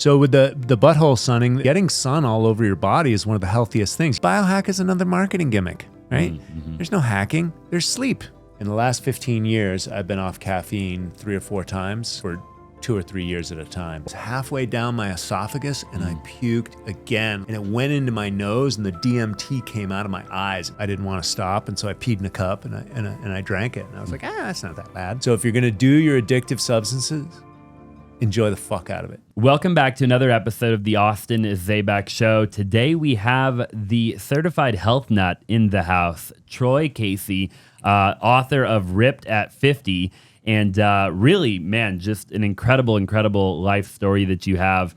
So with the butthole sunning, getting sun all over your body is one of the healthiest things. Biohack is another marketing gimmick, right? Mm-hmm. There's no hacking, there's sleep. In the last 15 years, I've been off caffeine 3 or 4 times for 2 or 3 years at a time. It's halfway down my esophagus and I puked again, and it went into my nose and the DMT came out of my eyes. I didn't want to stop, and so I peed in a cup and I drank it, and I was like, that's not that bad. So if you're gonna do your addictive substances, enjoy the fuck out of it. Welcome back to another episode of the Austin Zaback Show. Today we have the certified health nut in the house, Troy Casey, author of RippedAt50. And really, man, just an incredible life story that you have.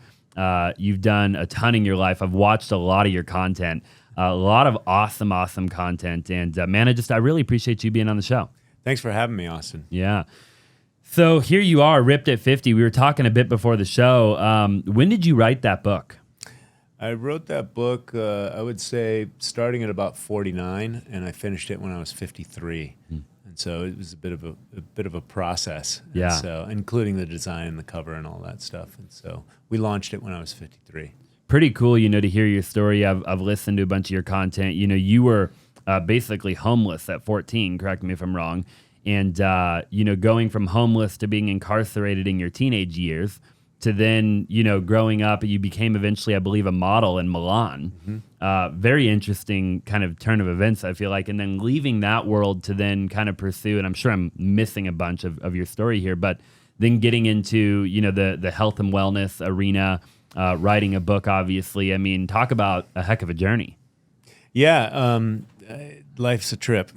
You've done a ton in your life. I've watched a lot of your content, a lot of awesome content. And man, I really appreciate you being on the show. Thanks for having me, Austin. Yeah. So here you are, Ripped@50. We were talking a bit before the show. When did you write that book? I wrote that book, I would say, starting at about 49, and I finished it when I was 53. And so it was a bit of a process. Yeah. And so, including the design and the cover and all that stuff. And so we launched it when I was 53. Pretty cool, to hear your story. I've listened to a bunch of your content. You were basically homeless at 14. Correct me if I'm wrong. And, going from homeless to being incarcerated in your teenage years to then, growing up, you became eventually, I believe, a model in Milan. Mm-hmm. Very interesting kind of turn of events, I feel like. And then leaving that world to then kind of pursue, and I'm sure I'm missing a bunch of your story here, but then getting into, the health and wellness arena, writing a book, obviously. I mean, talk about a heck of a journey. Yeah, life's a trip.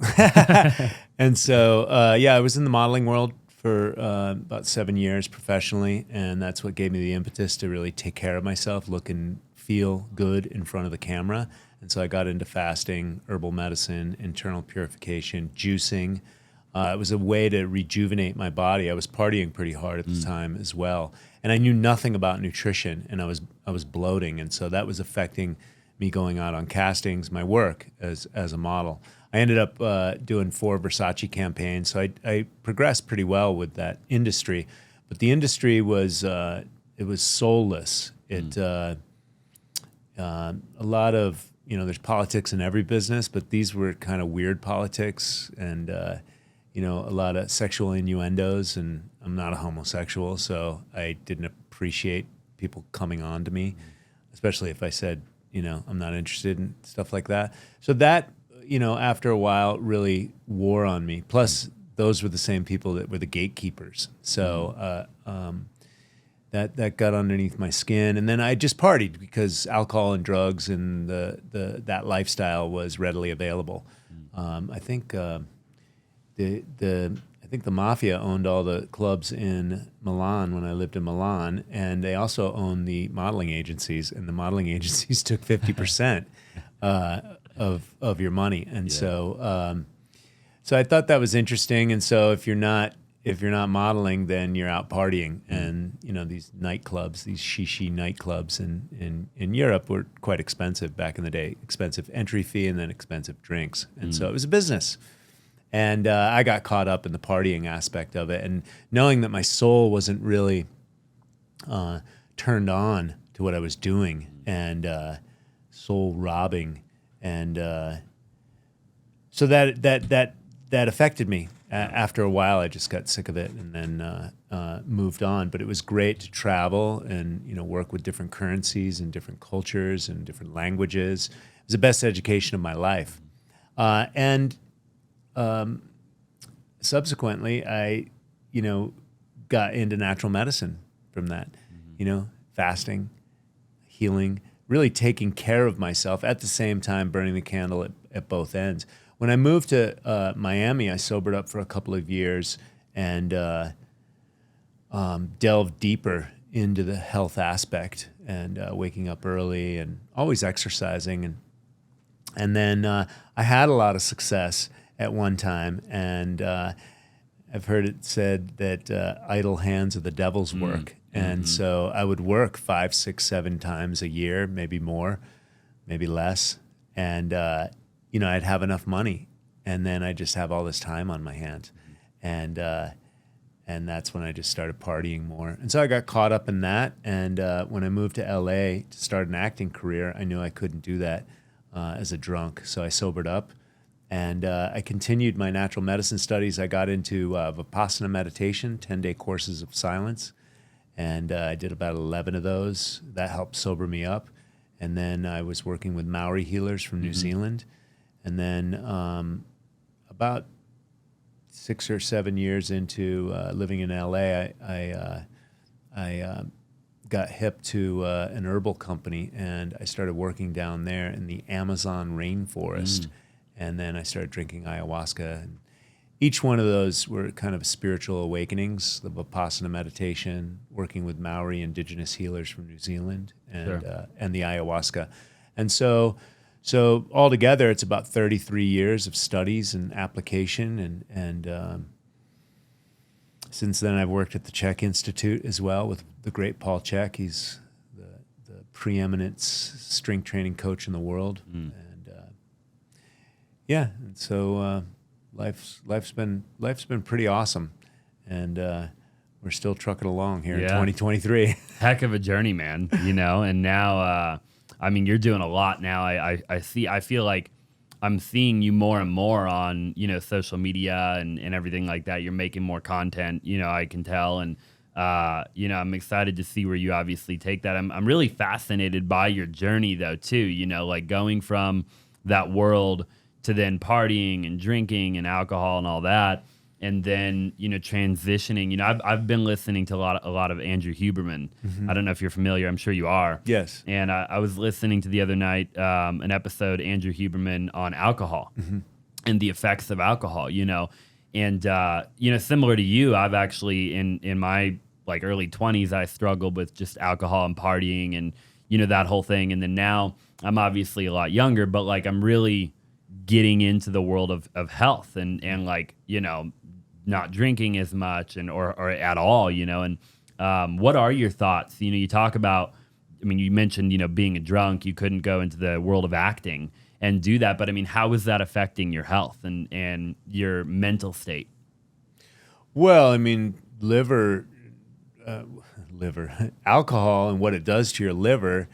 And so, I was in the modeling world for about 7 years professionally, and that's what gave me the impetus to really take care of myself, look and feel good in front of the camera. And so I got into fasting, herbal medicine, internal purification, juicing. It was a way to rejuvenate my body. I was partying pretty hard at the time as well, and I knew nothing about nutrition, and I was bloating, and so that was affecting me going out on castings, my work as a model. I ended up doing 4 Versace campaigns, so I progressed pretty well with that industry. But the industry was it was soulless. It a lot of there's politics in every business, but these were kind of weird politics, and a lot of sexual innuendos. And I'm not a homosexual, so I didn't appreciate people coming on to me, especially if I said I'm not interested in stuff like that. So that. After a while, really wore on me. Plus, those were the same people that were the gatekeepers. So that got underneath my skin, and then I just partied because alcohol and drugs and that lifestyle was readily available. I think the mafia owned all the clubs in Milan when I lived in Milan, and they also owned the modeling agencies, and the modeling agencies took 50%. Of your money, and so I thought that was interesting. And so if you're not modeling, then you're out partying, and these nightclubs, these shishi nightclubs in Europe were quite expensive back in the day, expensive entry fee and then expensive drinks, and so it was a business. And I got caught up in the partying aspect of it, and knowing that my soul wasn't really turned on to what I was doing, and soul robbing. And so that affected me. After a while, I just got sick of it, and then moved on. But it was great to travel and work with different currencies and different cultures and different languages. It was the best education of my life. And subsequently, I got into natural medicine from that. Fasting, healing. Really taking care of myself, at the same time burning the candle at both ends. When I moved to Miami, I sobered up for a couple of years and delved deeper into the health aspect, and waking up early and always exercising. And then I had a lot of success at one time, and I've heard it said that idle hands are the devil's work. And so I would work 5, 6, 7 times a year, maybe more, maybe less. And, I'd have enough money, and then I'd just have all this time on my hands. And and that's when I just started partying more. And so I got caught up in that. And when I moved to LA to start an acting career, I knew I couldn't do that as a drunk. So I sobered up, and I continued my natural medicine studies. I got into Vipassana meditation, 10-day courses of silence. And I did about 11 of those. That helped sober me up. And then I was working with Maori healers from New Zealand. And then about 6 or 7 years into living in LA, I got hip to an herbal company, and I started working down there in the Amazon rainforest. And then I started drinking ayahuasca. And each one of those were kind of spiritual awakenings, the Vipassana meditation, working with Maori indigenous healers from New Zealand, and the ayahuasca. And so altogether, it's about 33 years of studies and application. And since then, I've worked at the Czech Institute as well with the great Paul Czech. He's the preeminent strength training coach in the world. And and so life's been pretty awesome, and we're still trucking along here in 2023. Heck of a journey, man. And now. I mean, you're doing a lot now. I feel like I'm seeing you more and more on, social media and everything like that. You're making more content, I can tell. And, I'm excited to see where you obviously take that. I'm really fascinated by your journey though, too, like going from that world to then partying and drinking and alcohol and all that. And then, transitioning, I've been listening to a lot of Andrew Huberman. I don't know if you're familiar. I'm sure you are. Yes. And I was listening to the other night, an episode, Andrew Huberman on alcohol and the effects of alcohol, and, similar to you, I've actually in my like early 20s, I struggled with just alcohol and partying and, that whole thing. And then now I'm obviously a lot younger, but like, I'm really getting into the world of health and like, not drinking as much or at all, and what are your thoughts? You talk about, you mentioned, being a drunk, you couldn't go into the world of acting and do that. But how is that affecting your health and your mental state? Well, liver, alcohol and what it does to your liver,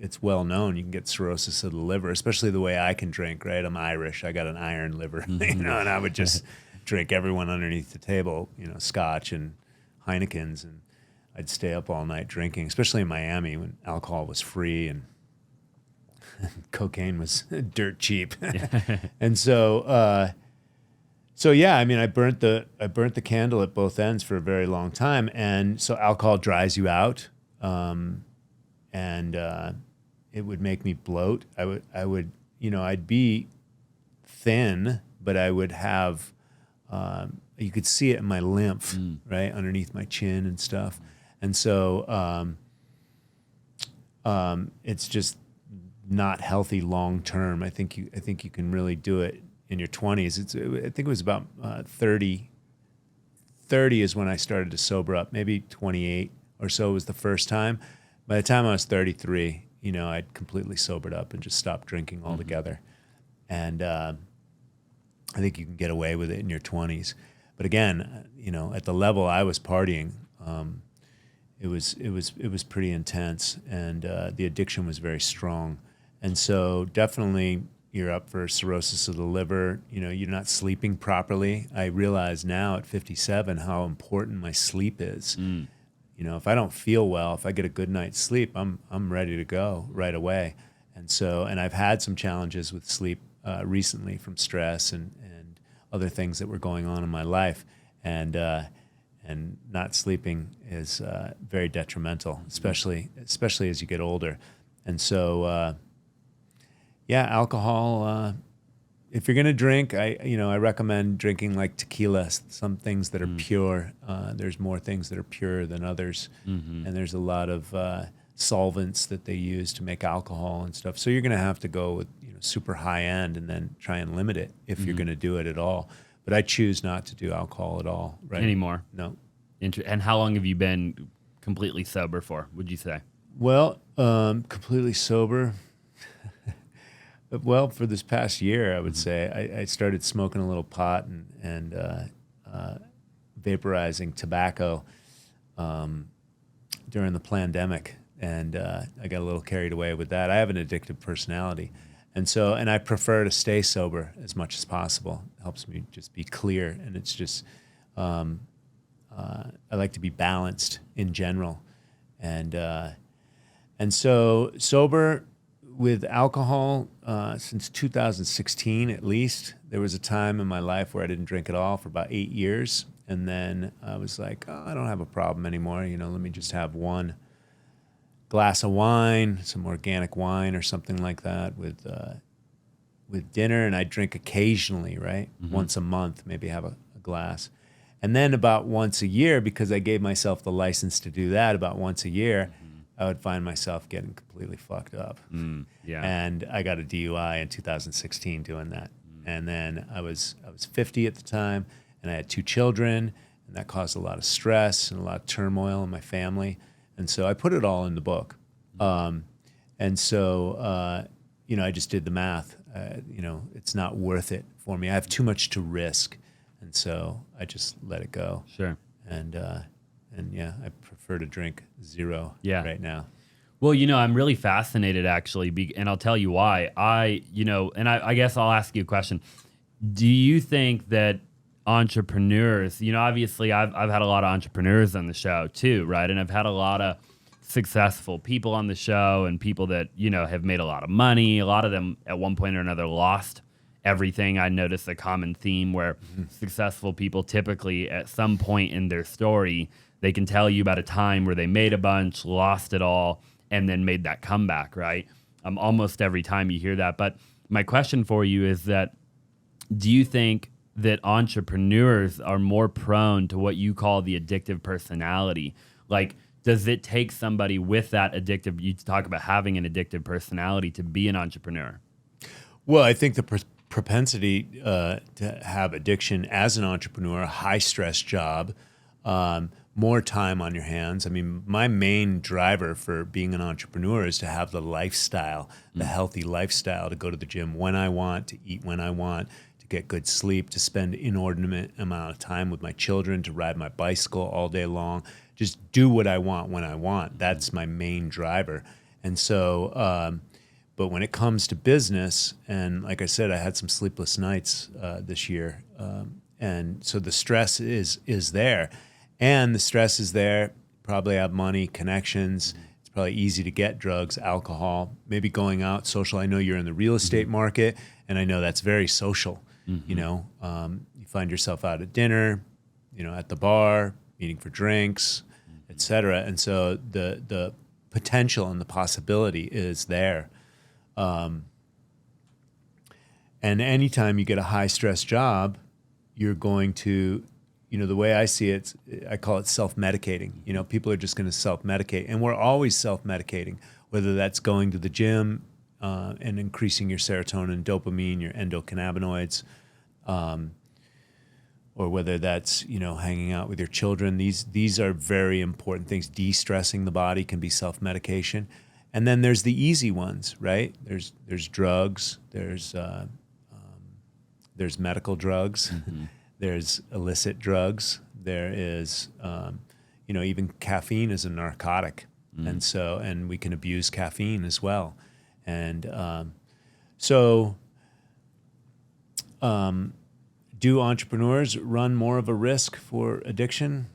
it's well known. You can get cirrhosis of the liver, especially the way I can drink, right? I'm Irish. I got an iron liver, and I would just drink everyone underneath the table, scotch and Heinekens, and I'd stay up all night drinking, especially in Miami when alcohol was free and cocaine was dirt cheap. And so, I burnt the candle at both ends for a very long time. And so alcohol dries you out. And it would make me bloat. I would, I'd be thin, but I would have, you could see it in my lymph, right, underneath my chin and stuff. And so it's just not healthy long term. I think you can really do it in your 20s. I think it was about 30 is when I started to sober up. Maybe 28 or so was the first time. By the time I was 33, I'd completely sobered up and just stopped drinking altogether. And I think you can get away with it in your 20s. But again, at the level I was partying, it was pretty intense, and the addiction was very strong. And so definitely you're up for cirrhosis of the liver. You're not sleeping properly. I realize now at 57 how important my sleep is. If I don't feel well, if I get a good night's sleep, I'm ready to go right away. And I've had some challenges with sleep recently from stress and other things that were going on in my life. And not sleeping is very detrimental, especially as you get older. And so, alcohol. If you're gonna drink, I recommend drinking like tequila. Some things that are pure. There's more things that are pure than others, and there's a lot of solvents that they use to make alcohol and stuff. So you're gonna have to go with super high end, and then try and limit it if you're gonna do it at all. But I choose not to do alcohol at all right anymore. No. And how long have you been completely sober for, would you say? Well, completely sober. Well, for this past year, I would say I started smoking a little pot and vaporizing tobacco during the pandemic, and I got a little carried away with that. I have an addictive personality, and I prefer to stay sober as much as possible. It helps me just be clear, and it's just I like to be balanced in general, and so sober with alcohol since 2016 at least. There was a time in my life where I didn't drink at all for about 8 years. And then I was like, oh, I don't have a problem anymore. Let me just have one glass of wine, some organic wine or something like that with dinner. And I drink occasionally, right? Mm-hmm. Once a month, maybe have a glass. And then about once a year, because I gave myself the license to do that, about once a year, I would find myself getting completely fucked up. Yeah. And I got a DUI in 2016 doing that. And then I was 50 at the time, and I had 2 children, and that caused a lot of stress and a lot of turmoil in my family. And so I put it all in the book. And so, I just did the math. It's not worth it for me. I have too much to risk. And so I just let it go. Sure. And yeah, I prefer to drink 0 right now. Well, I'm really fascinated actually, and I'll tell you why. I guess I'll ask you a question. Do you think that entrepreneurs, obviously I've had a lot of entrepreneurs on the show too, right? And I've had a lot of successful people on the show and people that, have made a lot of money. A lot of them at one point or another lost everything. I noticed a common theme where successful people typically at some point in their story, they can tell you about a time where they made a bunch, lost it all, and then made that comeback, right? Almost every time you hear that. But my question for you is that, do you think that entrepreneurs are more prone to what you call the addictive personality? Like, does it take somebody with that addictive, you talk about having an addictive personality to be an entrepreneur? Well, I think the propensity to have addiction as an entrepreneur, a high-stress job, more time on your hands. I mean, my main driver for being an entrepreneur is to have the lifestyle, the healthy lifestyle, to go to the gym when I want, to eat when I want, to get good sleep, to spend inordinate amount of time with my children, to ride my bicycle all day long, just do what I want when I want. That's my main driver. And so, but when it comes to business, and like I said, I had some sleepless nights this year, and so the stress is there. And the stress is there. Probably have money, connections. It's probably easy to get drugs, alcohol, maybe going out, social. I know you're in the real estate market, and I know that's very social. You find yourself out at dinner, at the bar, meeting for drinks, et cetera. And so the potential and the possibility is there. And anytime you get a high stress job, you're going to, the way I see it, I call it self-medicating. People are just going to self-medicate, and we're always self-medicating, whether that's going to the gym and increasing your serotonin, dopamine, your endocannabinoids, or whether that's, hanging out with your children. These are very important things. De-stressing the body can be self-medication. And then there's the easy ones, right? There's drugs, there's medical drugs. There's illicit drugs. There is, even caffeine is a narcotic. And we can abuse caffeine as well. And do entrepreneurs run more of a risk for addiction?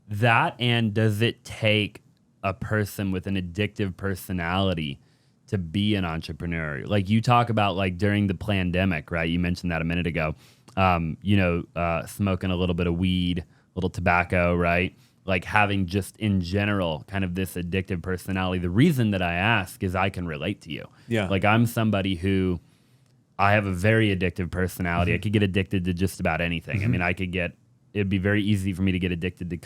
That, and does it take a person with an addictive personality to be an entrepreneur? Like you talk about, like during the pandemic, right? You mentioned that a minute ago. Smoking a little bit of weed, a little tobacco, right? Like having just in general kind of this addictive personality. The reason that I ask is I can relate to you. Yeah. Like I'm somebody who, I have a very addictive personality. I could get addicted to just about anything. I mean, it'd be very easy for me to get addicted to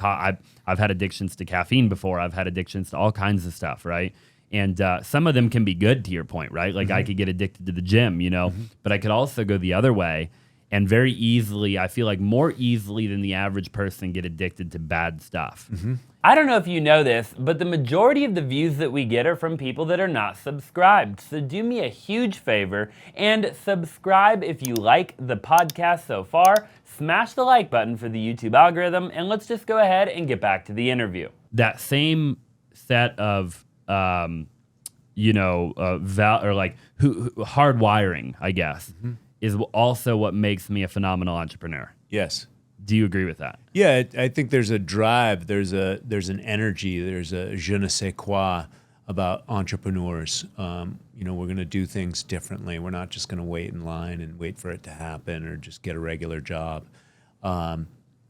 I've had addictions to caffeine before. I've had addictions to all kinds of stuff, right? And some of them can be good, to your point, right? Like I could get addicted to the gym, but I could also go the other way and very easily, I feel like more easily than the average person, get addicted to bad stuff. I don't know if you know this, but the majority of the views that we get are from people that are not subscribed. So do me a huge favor and subscribe if you like the podcast so far. Smash the like button for the YouTube algorithm, and let's just go ahead and get back to the interview. That same set of hardwiring, I guess, is also what makes me a phenomenal entrepreneur. Yes. Do you agree with that? Yeah, I think there's a drive, there's an energy, there's a je ne sais quoi about entrepreneurs. We're going to do things differently. We're not just going to wait in line and wait for it to happen or just get a regular job. And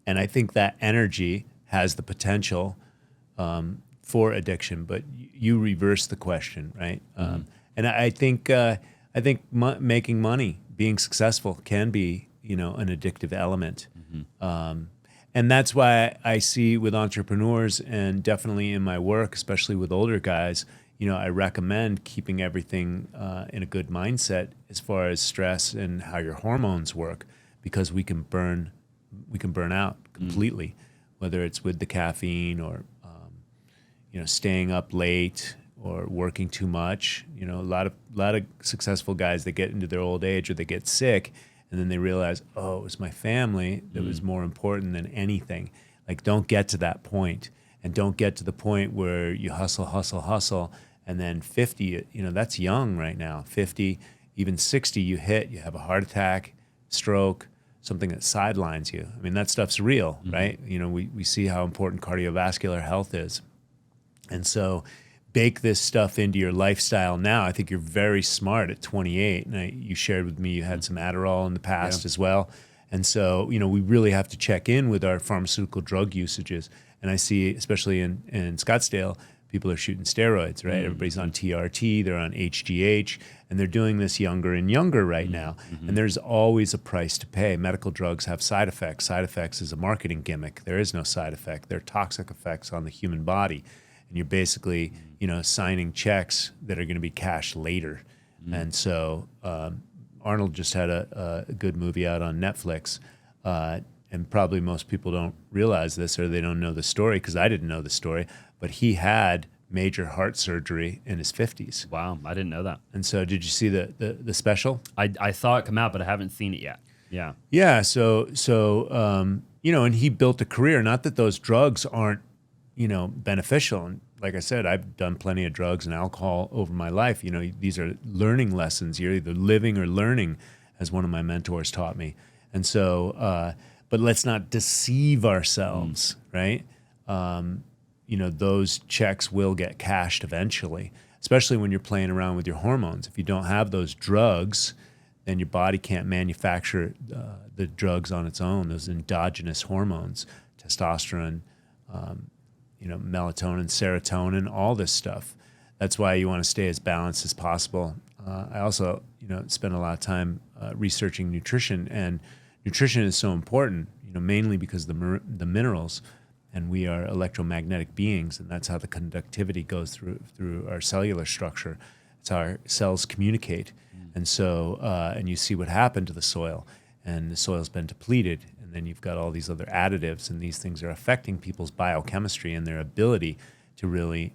I think that energy has the potential for addiction, but you reverse the question, right? And I think making money, being successful, can be an addictive element. And that's why I see with entrepreneurs, and definitely in my work, especially with older guys, I recommend keeping everything in a good mindset as far as stress and how your hormones work, because we can burn out completely, whether it's with the caffeine or staying up late or working too much. A lot of successful guys that get into their old age or they get sick, and then they realize, oh, it was my family that was more important than anything. Like, don't get to that point, and don't get to the point where you hustle, and then 50, that's young right now. 50, even 60, you have a heart attack, stroke, something that sidelines you. I mean, that stuff's real, right? We see how important cardiovascular health is. And so bake this stuff into your lifestyle now. I think you're very smart at 28. And you shared with me you had some Adderall in the past as well. And so, we really have to check in with our pharmaceutical drug usages. And I see, especially in Scottsdale, people are shooting steroids, right? Everybody's on TRT, they're on HGH, and they're doing this younger and younger right now. And there's always a price to pay. Medical drugs have side effects. Side effects is a marketing gimmick. There is no side effect. They're toxic effects on the human body. And you're basically, signing checks that are going to be cashed later. And so Arnold just had a good movie out on Netflix, and probably most people don't realize this, or they don't know the story, because I didn't know the story, but he had major heart surgery in his 50s. Wow, I didn't know that. And so did you see the special? I saw it come out, but I haven't seen it yet. Yeah. Yeah, so and he built a career. Not that those drugs aren't, beneficial. And like I said, I've done plenty of drugs and alcohol over my life. These are learning lessons. You're either living or learning, as one of my mentors taught me. And so, but let's not deceive ourselves, right? Those checks will get cashed eventually, especially when you're playing around with your hormones. If you don't have those drugs, then your body can't manufacture the drugs on its own, those endogenous hormones, testosterone, melatonin, serotonin, all this stuff. That's why you want to stay as balanced as possible. I also, spend a lot of time researching nutrition, and nutrition is so important, mainly because the minerals, and we are electromagnetic beings, and that's how the conductivity goes through our cellular structure. It's how our cells communicate. And so, and you see what happened to the soil, and the soil's been depleted. Then you've got all these other additives, and these things are affecting people's biochemistry and their ability to really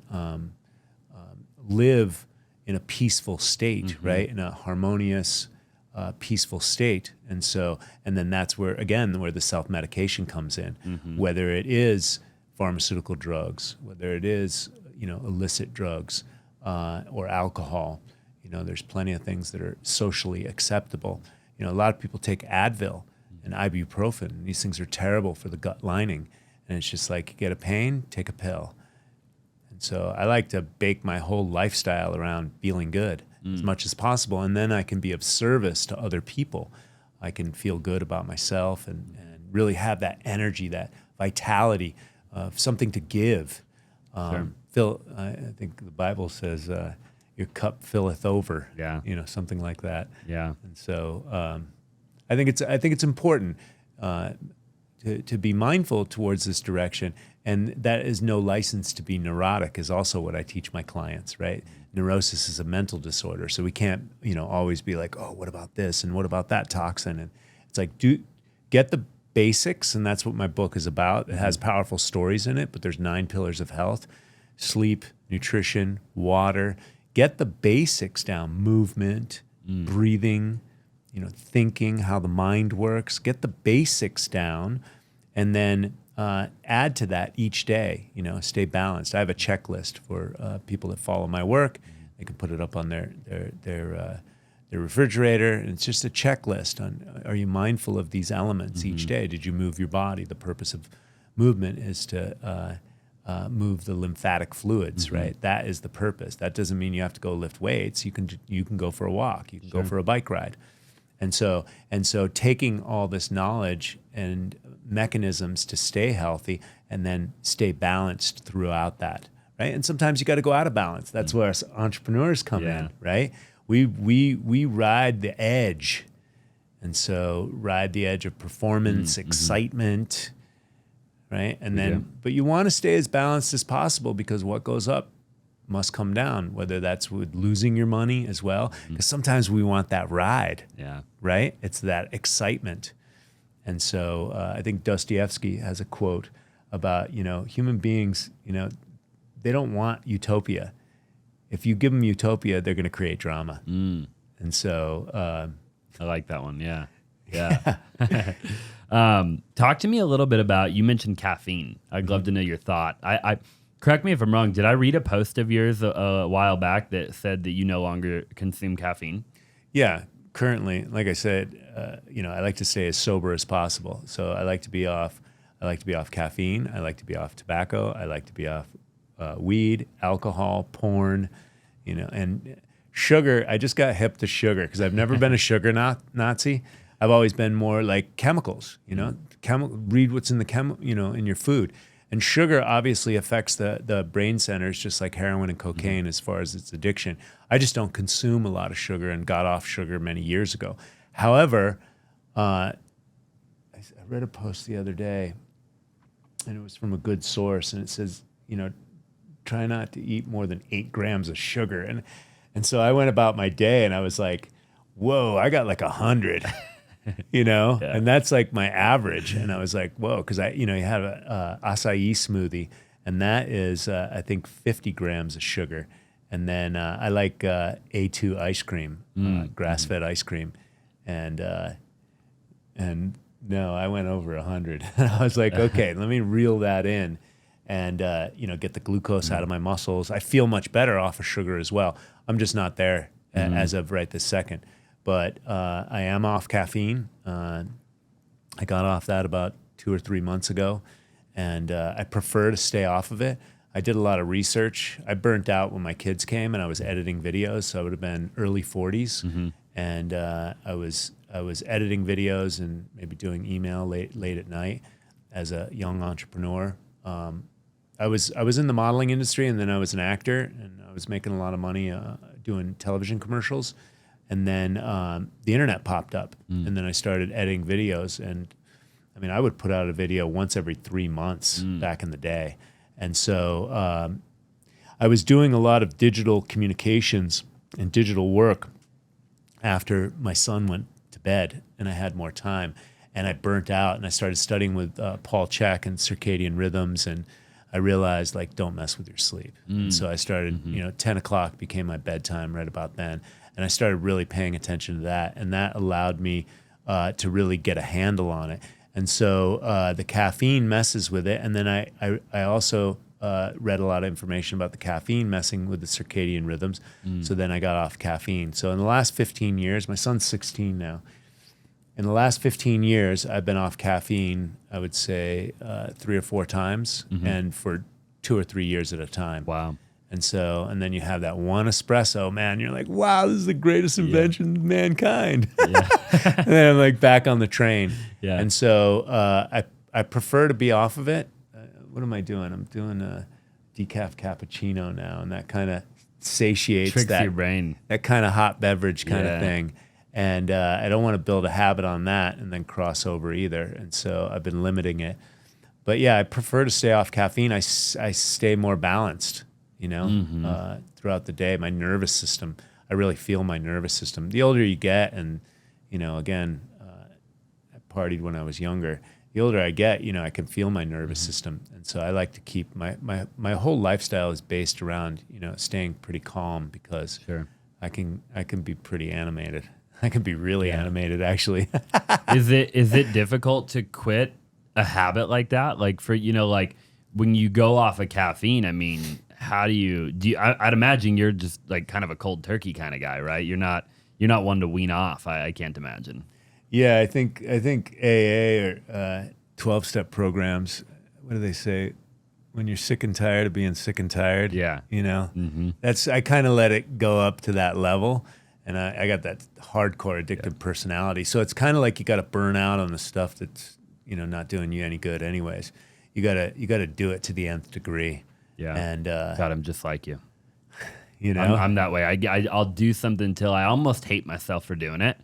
live in a peaceful state, right? In a harmonious, peaceful state. And so, and then that's where the self-medication comes in, whether it is pharmaceutical drugs, whether it is, illicit drugs or alcohol. There's plenty of things that are socially acceptable. A lot of people take Advil and ibuprofen. These things are terrible for the gut lining. And it's just like, you get a pain, take a pill. And so I like to bake my whole lifestyle around feeling good as much as possible. And then I can be of service to other people. I can feel good about myself and really have that energy, that vitality of something to give. Sure. I think the Bible says, your cup filleth over. Yeah. Something like that. Yeah. And so, I think it's important to be mindful towards this direction, and that is no license to be neurotic is also what I teach my clients, right? Neurosis is a mental disorder, so we can't always be like, oh, what about this and what about that toxin, It's like, get the basics, and that's what my book is about. It has powerful stories in it, but there's 9 pillars of health: sleep, nutrition, water. Get the basics down: movement, breathing, thinking, how the mind works. Get the basics down, and then add to that each day. Stay balanced. I have a checklist for people that follow my work. They can put it up on their refrigerator, and it's just a checklist on: are you mindful of these elements each day? Did you move your body? The purpose of movement is to move the lymphatic fluids, right? That is the purpose. That doesn't mean you have to go lift weights. You can go for a walk. You can go for a bike ride. And so taking all this knowledge and mechanisms to stay healthy and then stay balanced throughout that, right? And sometimes you got to go out of balance. That's where us entrepreneurs come in, right? We ride the edge. And so ride the edge of performance, excitement, right? And then, but you want to stay as balanced as possible, because what goes up must come down, whether that's with losing your money as well. Because sometimes we want that ride, right? It's that excitement. And so I think Dostoevsky has a quote about, human beings, they don't want utopia. If you give them utopia, they're going to create drama. And so I like that one. Yeah. Talk to me a little bit about, you mentioned caffeine. I'd love to know your thought. I correct me if I'm wrong. Did I read a post of yours a while back that said that you no longer consume caffeine? Yeah. Currently, like I said, I like to stay as sober as possible. So I like to be off caffeine. I like to be off tobacco. I like to be off weed, alcohol, porn, and sugar. I just got hip to sugar because I've never been a sugar Nazi. I've always been more like chemicals, read what's in the in your food. And sugar obviously affects the brain centers, just like heroin and cocaine, as far as its addiction. I just don't consume a lot of sugar and got off sugar many years ago. However, I read a post the other day, and it was from a good source, and it says, try not to eat more than 8 grams of sugar. And so I went about my day, and I was like, whoa, I got like 100. And that's like my average. And I was like, whoa, because you have a acai smoothie, and that is, I think, 50 grams of sugar. And then I like A2 ice cream, grass-fed ice cream. And no, I went over 100. I was like, okay, let me reel that in and, get the glucose out of my muscles. I feel much better off of sugar as well. I'm just not there as of right this second. But I am off caffeine. I got off that about 2 or 3 months ago, and I prefer to stay off of it. I did a lot of research. I burnt out when my kids came, and I was editing videos, so I would have been early 40s, and I was editing videos and maybe doing email late at night as a young entrepreneur. I was in the modeling industry, and then I was an actor, and I was making a lot of money doing television commercials. And then the internet popped up, and then I started editing videos. And I mean, I would put out a video once every 3 months back in the day. And so I was doing a lot of digital communications and digital work after my son went to bed, and I had more time. And I burnt out, and I started studying with Paul Chek and circadian rhythms, and I realized, like, don't mess with your sleep. And so I started, 10 o'clock became my bedtime right about then. And I started really paying attention to that. And that allowed me to really get a handle on it. And so the caffeine messes with it. And then I also read a lot of information about the caffeine messing with the circadian rhythms. So then I got off caffeine. So in the last 15 years, my son's 16 now. In the last 15 years, I've been off caffeine, I would say 3 or 4 times, and for 2 or 3 years at a time. Wow. And then you have that one espresso, man. You're like, wow, this is the greatest invention of mankind. And then I'm like back on the train. And so I prefer to be off of it. What am I doing? I'm doing a decaf cappuccino now, and that kind of satiates tricks your brain. That kind of hot beverage kind of thing. And I don't want to build a habit on that and then cross over either. And so I've been limiting it. But yeah, I prefer to stay off caffeine. I stay more balanced. Throughout the day, my nervous system, I really feel my nervous system. The older you get, and, again, partied when I was younger. The older I get, I can feel my nervous system. And so I like to keep my whole lifestyle is based around, staying pretty calm, because I can be pretty animated. I can be really animated, actually. Is it difficult to quit a habit like that? Like for, like when you go off of caffeine, I mean, how do you, I'd imagine you're just like kind of a cold turkey kind of guy, right? You're not one to wean off. I can't imagine. Yeah, I think AA or 12-step programs, what do they say? When you're sick and tired of being sick and tired. Yeah. I kind of let it go up to that level. And I got that hardcore addictive personality. So it's kind of like you got to burn out on the stuff that's, not doing you any good anyways. You gotta do it to the nth degree. Yeah. And God, I'm just like you. I'm that way. I'll do something until I almost hate myself for doing it.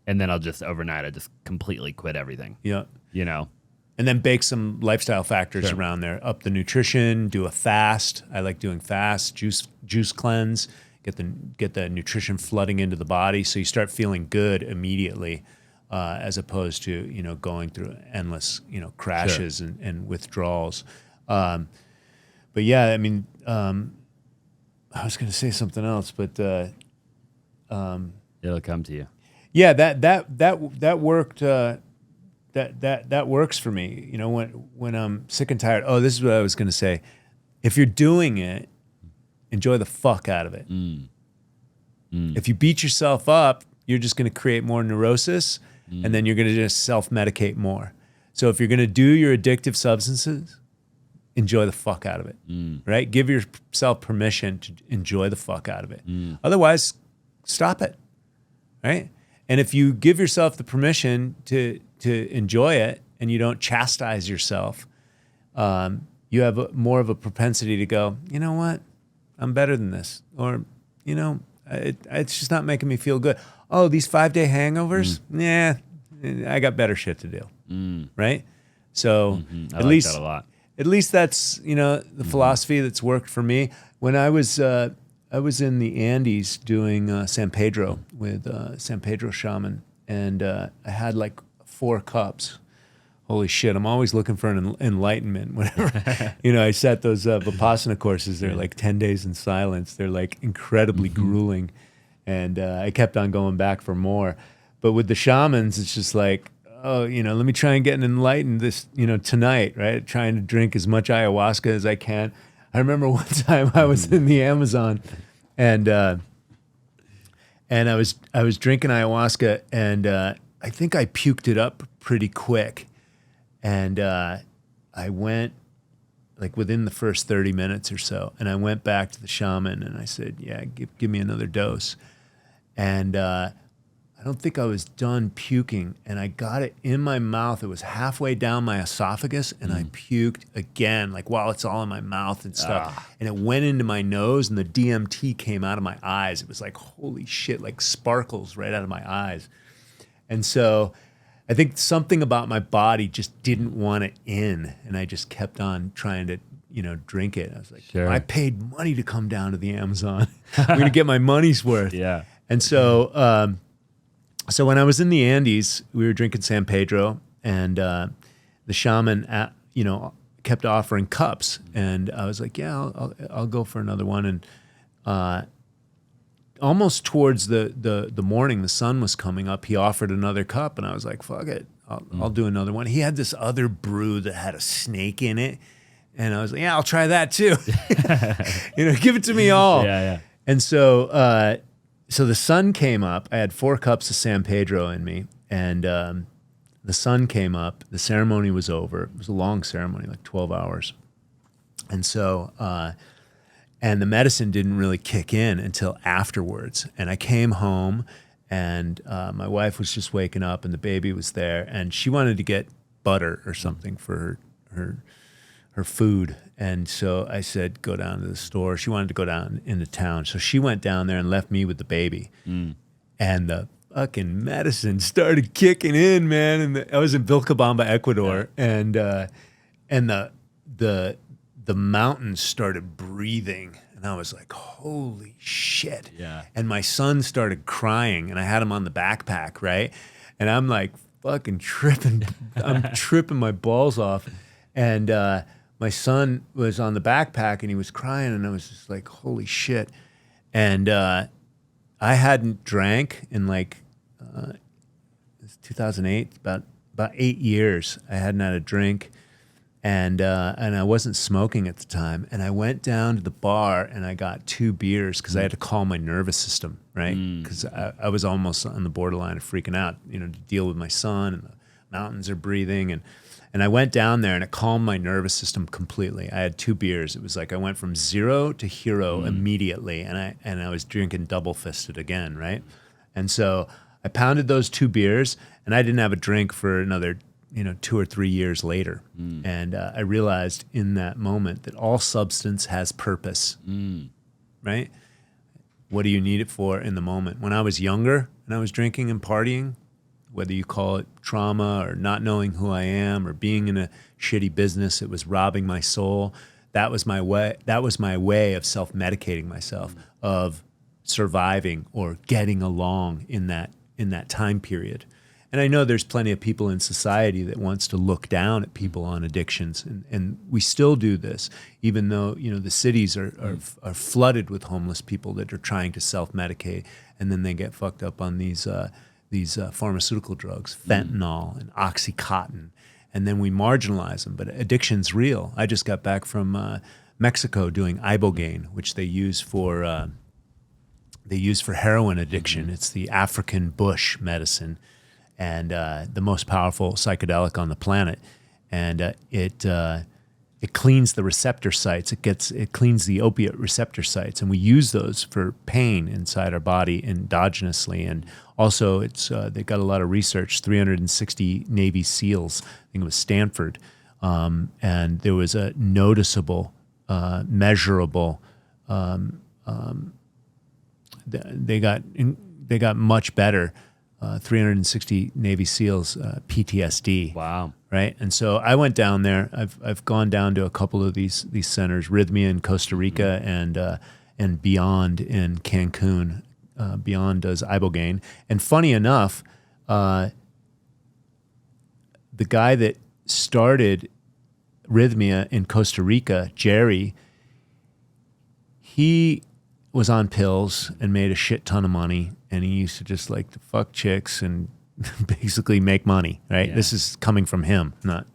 And then I'll just overnight, I just completely quit everything. Yeah. And then bake some lifestyle factors around there. Up the nutrition, do a fast. I like doing fast, juice cleanse, get the nutrition flooding into the body, so you start feeling good immediately, as opposed to going through endless crashes and withdrawals. But yeah, I mean, I was going to say something else, but it'll come to you. Yeah, that worked. That works for me. When I'm sick and tired. Oh, this is what I was going to say. If you're doing it, enjoy the fuck out of it. If you beat yourself up, you're just going to create more neurosis, and then you're going to just self-medicate more. So if you're going to do your addictive substances, enjoy the fuck out of it, right? Give yourself permission to enjoy the fuck out of it. Otherwise, stop it, right? And if you give yourself the permission to enjoy it and you don't chastise yourself, you have more of a propensity to go, you know what? I'm better than this. Or, it's just not making me feel good. Oh, these 5-day hangovers? Yeah, I got better shit to do, right? So I like that a lot. At least that's, the philosophy that's worked for me. When I was in the Andes doing San Pedro with San Pedro shaman, and I had like 4 cups. Holy shit, I'm always looking for an enlightenment. Whenever, I set those Vipassana courses. They're like 10 days in silence. They're like incredibly grueling. And I kept on going back for more. But with the shamans, it's just like, oh, let me try and get enlightened this, tonight, right? Trying to drink as much ayahuasca as I can. I remember one time I was in the Amazon, and I was drinking ayahuasca, and I think I puked it up pretty quick. And I went, like within the first 30 minutes or so, and I went back to the shaman and I said, yeah, give me another dose. And I don't think I was done puking, and I got it in my mouth. It was halfway down my esophagus, and I puked again, like while it's all in my mouth and stuff. And it went into my nose, and the DMT came out of my eyes. It was like, holy shit, like sparkles right out of my eyes. And so I think something about my body just didn't want it in, and I just kept on trying to, drink it. I was like, I paid money to come down to the Amazon. I'm going to get my money's worth. Yeah. And so, so when I was in the Andes, we were drinking San Pedro, and the shaman, kept offering cups, and I was like, yeah, I'll go for another one. And almost towards the morning, the sun was coming up, he offered another cup, and I was like, fuck it, I'll do another one. He had this other brew that had a snake in it, and I was like, yeah, I'll try that too. Give it to me all. Yeah. And so so the sun came up. I had 4 cups of San Pedro in me, and the sun came up. The ceremony was over. It was a long ceremony, like 12 hours. And so and the medicine didn't really kick in until afterwards. And I came home, and my wife was just waking up, and the baby was there, and she wanted to get butter or something for her food. And so I said, go down to the store. She wanted to go down into town. So she went down there and left me with the baby. And the fucking medicine started kicking in, man. And I was in Vilcabamba, Ecuador, and the mountains started breathing, and I was like, holy shit. Yeah. And my son started crying, and I had him on the backpack, right? And I'm like fucking tripping. I'm tripping my balls off. And my son was on the backpack and he was crying, and I was just like, holy shit. And I hadn't drank in like 2008, about 8 years. I hadn't had a drink, and I wasn't smoking at the time. And I went down to the bar and I got 2 beers because I had to calm my nervous system, right? Because I was almost on the borderline of freaking out, to deal with my son, and the mountains are breathing. And I went down there and it calmed my nervous system completely. I had 2 beers. It was like I went from 0 to hero immediately, and I was drinking double fisted again, right? And so I pounded those 2 beers, and I didn't have a drink for another 2 or 3 years later. And I realized in that moment that all substance has purpose, right? What do you need it for in the moment? When I was younger and I was drinking and partying, whether you call it trauma or not knowing who I am or being in a shitty business, it was robbing my soul. That was my way. That was my way of self-medicating myself, of surviving or getting along in that time period. And I know there's plenty of people in society that wants to look down at people on addictions, and we still do this, even though the cities are flooded with homeless people that are trying to self-medicate, and then they get fucked up on these pharmaceutical drugs, fentanyl and OxyContin, and then we marginalize them. But addiction's real. I just got back from Mexico doing ibogaine, which they use for heroin addiction. It's the African bush medicine, and the most powerful psychedelic on the planet. And it cleans the receptor sites. It cleans the opiate receptor sites, and we use those for pain inside our body endogenously. And also, they got a lot of research. 360 Navy SEALs, I think it was Stanford, and there was a noticeable, measurable. They got much better. 360 Navy SEALs PTSD. Wow. Right. And so I went down there. I've gone down to a couple of these centers, Rhythmia in Costa Rica and Beyond in Cancun. Beyond does ibogaine. And funny enough, the guy that started Rhythmia in Costa Rica, Jerry, he was on pills and made a shit ton of money, and he used to just like to fuck chicks and basically make money, right? Yeah. This is coming from him, not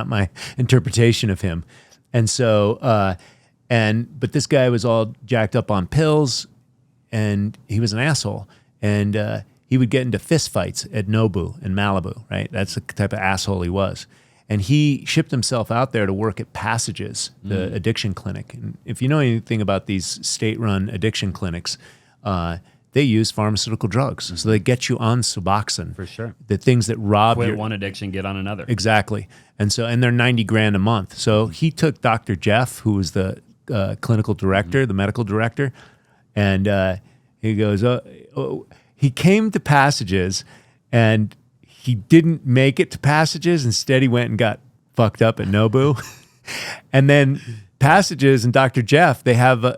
my interpretation of him. And so, but this guy was all jacked up on pills, and he was an asshole. And he would get into fist fights at Nobu in Malibu, right? That's the type of asshole he was. And he shipped himself out there to work at Passages, the addiction clinic. And if you know anything about these state-run addiction clinics, they use pharmaceutical drugs. So they get you on Suboxone. For sure. The things that rob Quit one addiction, get on another. Exactly. And they're $90,000 a month. So he took Dr. Jeff, who was the clinical director, the medical director, and he goes, he came to Passages, and he didn't make it to Passages. Instead, he went and got fucked up at Nobu. And then Passages and Dr. Jeff, they have, I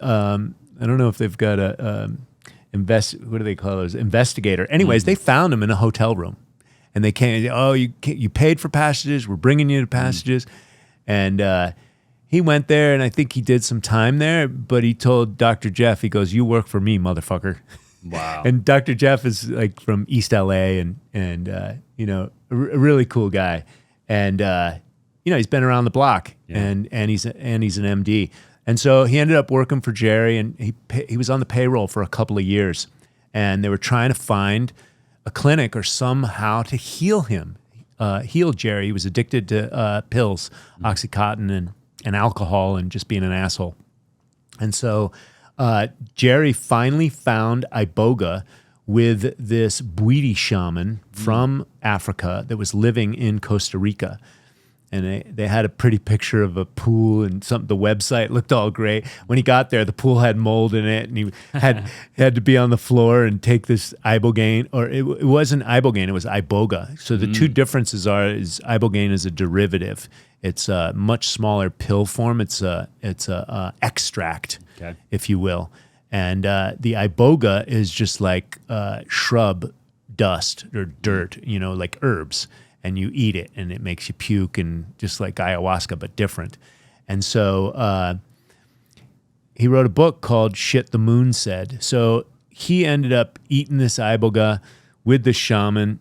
don't know if they've got what do they call those? Investigator. Anyways, they found him in a hotel room. And they came, you paid for Passages, we're bringing you to Passages. And he went there, and I think he did some time there, but he told Dr. Jeff, he goes, "You work for me, motherfucker." Wow. And Dr. Jeff is like from East LA and a really cool guy. And he's been around the block, and he's an MD. And so he ended up working for Jerry, and he was on the payroll for a couple of years. And they were trying to find a clinic or somehow to heal him, heal Jerry. He was addicted to pills, OxyContin and alcohol, and just being an asshole. And so Jerry finally found iboga with this Bwiti shaman from Africa that was living in Costa Rica. And they had a pretty picture of a pool, and the website looked all great. When he got there, the pool had mold in it, and he had to be on the floor and take this ibogaine, or it wasn't ibogaine, it was iboga. So the two differences is ibogaine is a derivative. It's a much smaller pill form. It's a extract, if you will. And the iboga is just like shrub dust or dirt, like herbs, and you eat it and it makes you puke, and just like ayahuasca, but different. And so he wrote a book called Shit the Moon Said. So he ended up eating this iboga with the shaman,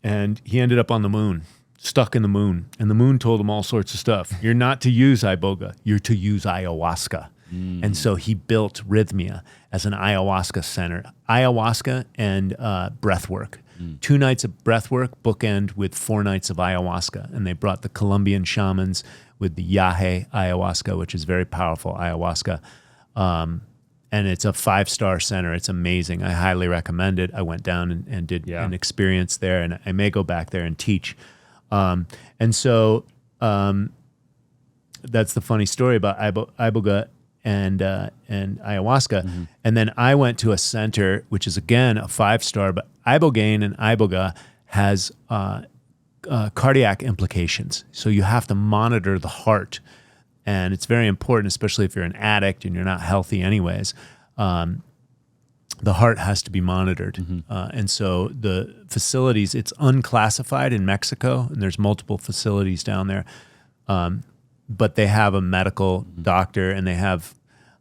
and he ended up on the moon, stuck in the moon. And the moon told him all sorts of stuff. You're not to use iboga, you're to use ayahuasca. And so he built Rhythmia as an ayahuasca center. Ayahuasca and breath work. 2 nights of breath work, bookend with 4 nights of ayahuasca. And they brought the Colombian shamans with the Yahe ayahuasca, which is very powerful ayahuasca. And it's a 5-star center. It's amazing. I highly recommend it. I went down and did an experience there, and I may go back there and teach. And so that's the funny story about iboga and ayahuasca. And then I went to a center, which is again a 5-star, but ibogaine and iboga has cardiac implications. So you have to monitor the heart, and it's very important, especially if you're an addict and you're not healthy anyways. The heart has to be monitored. And so the facilities, it's unclassified in Mexico, and there's multiple facilities down there. But they have a medical doctor, and they have,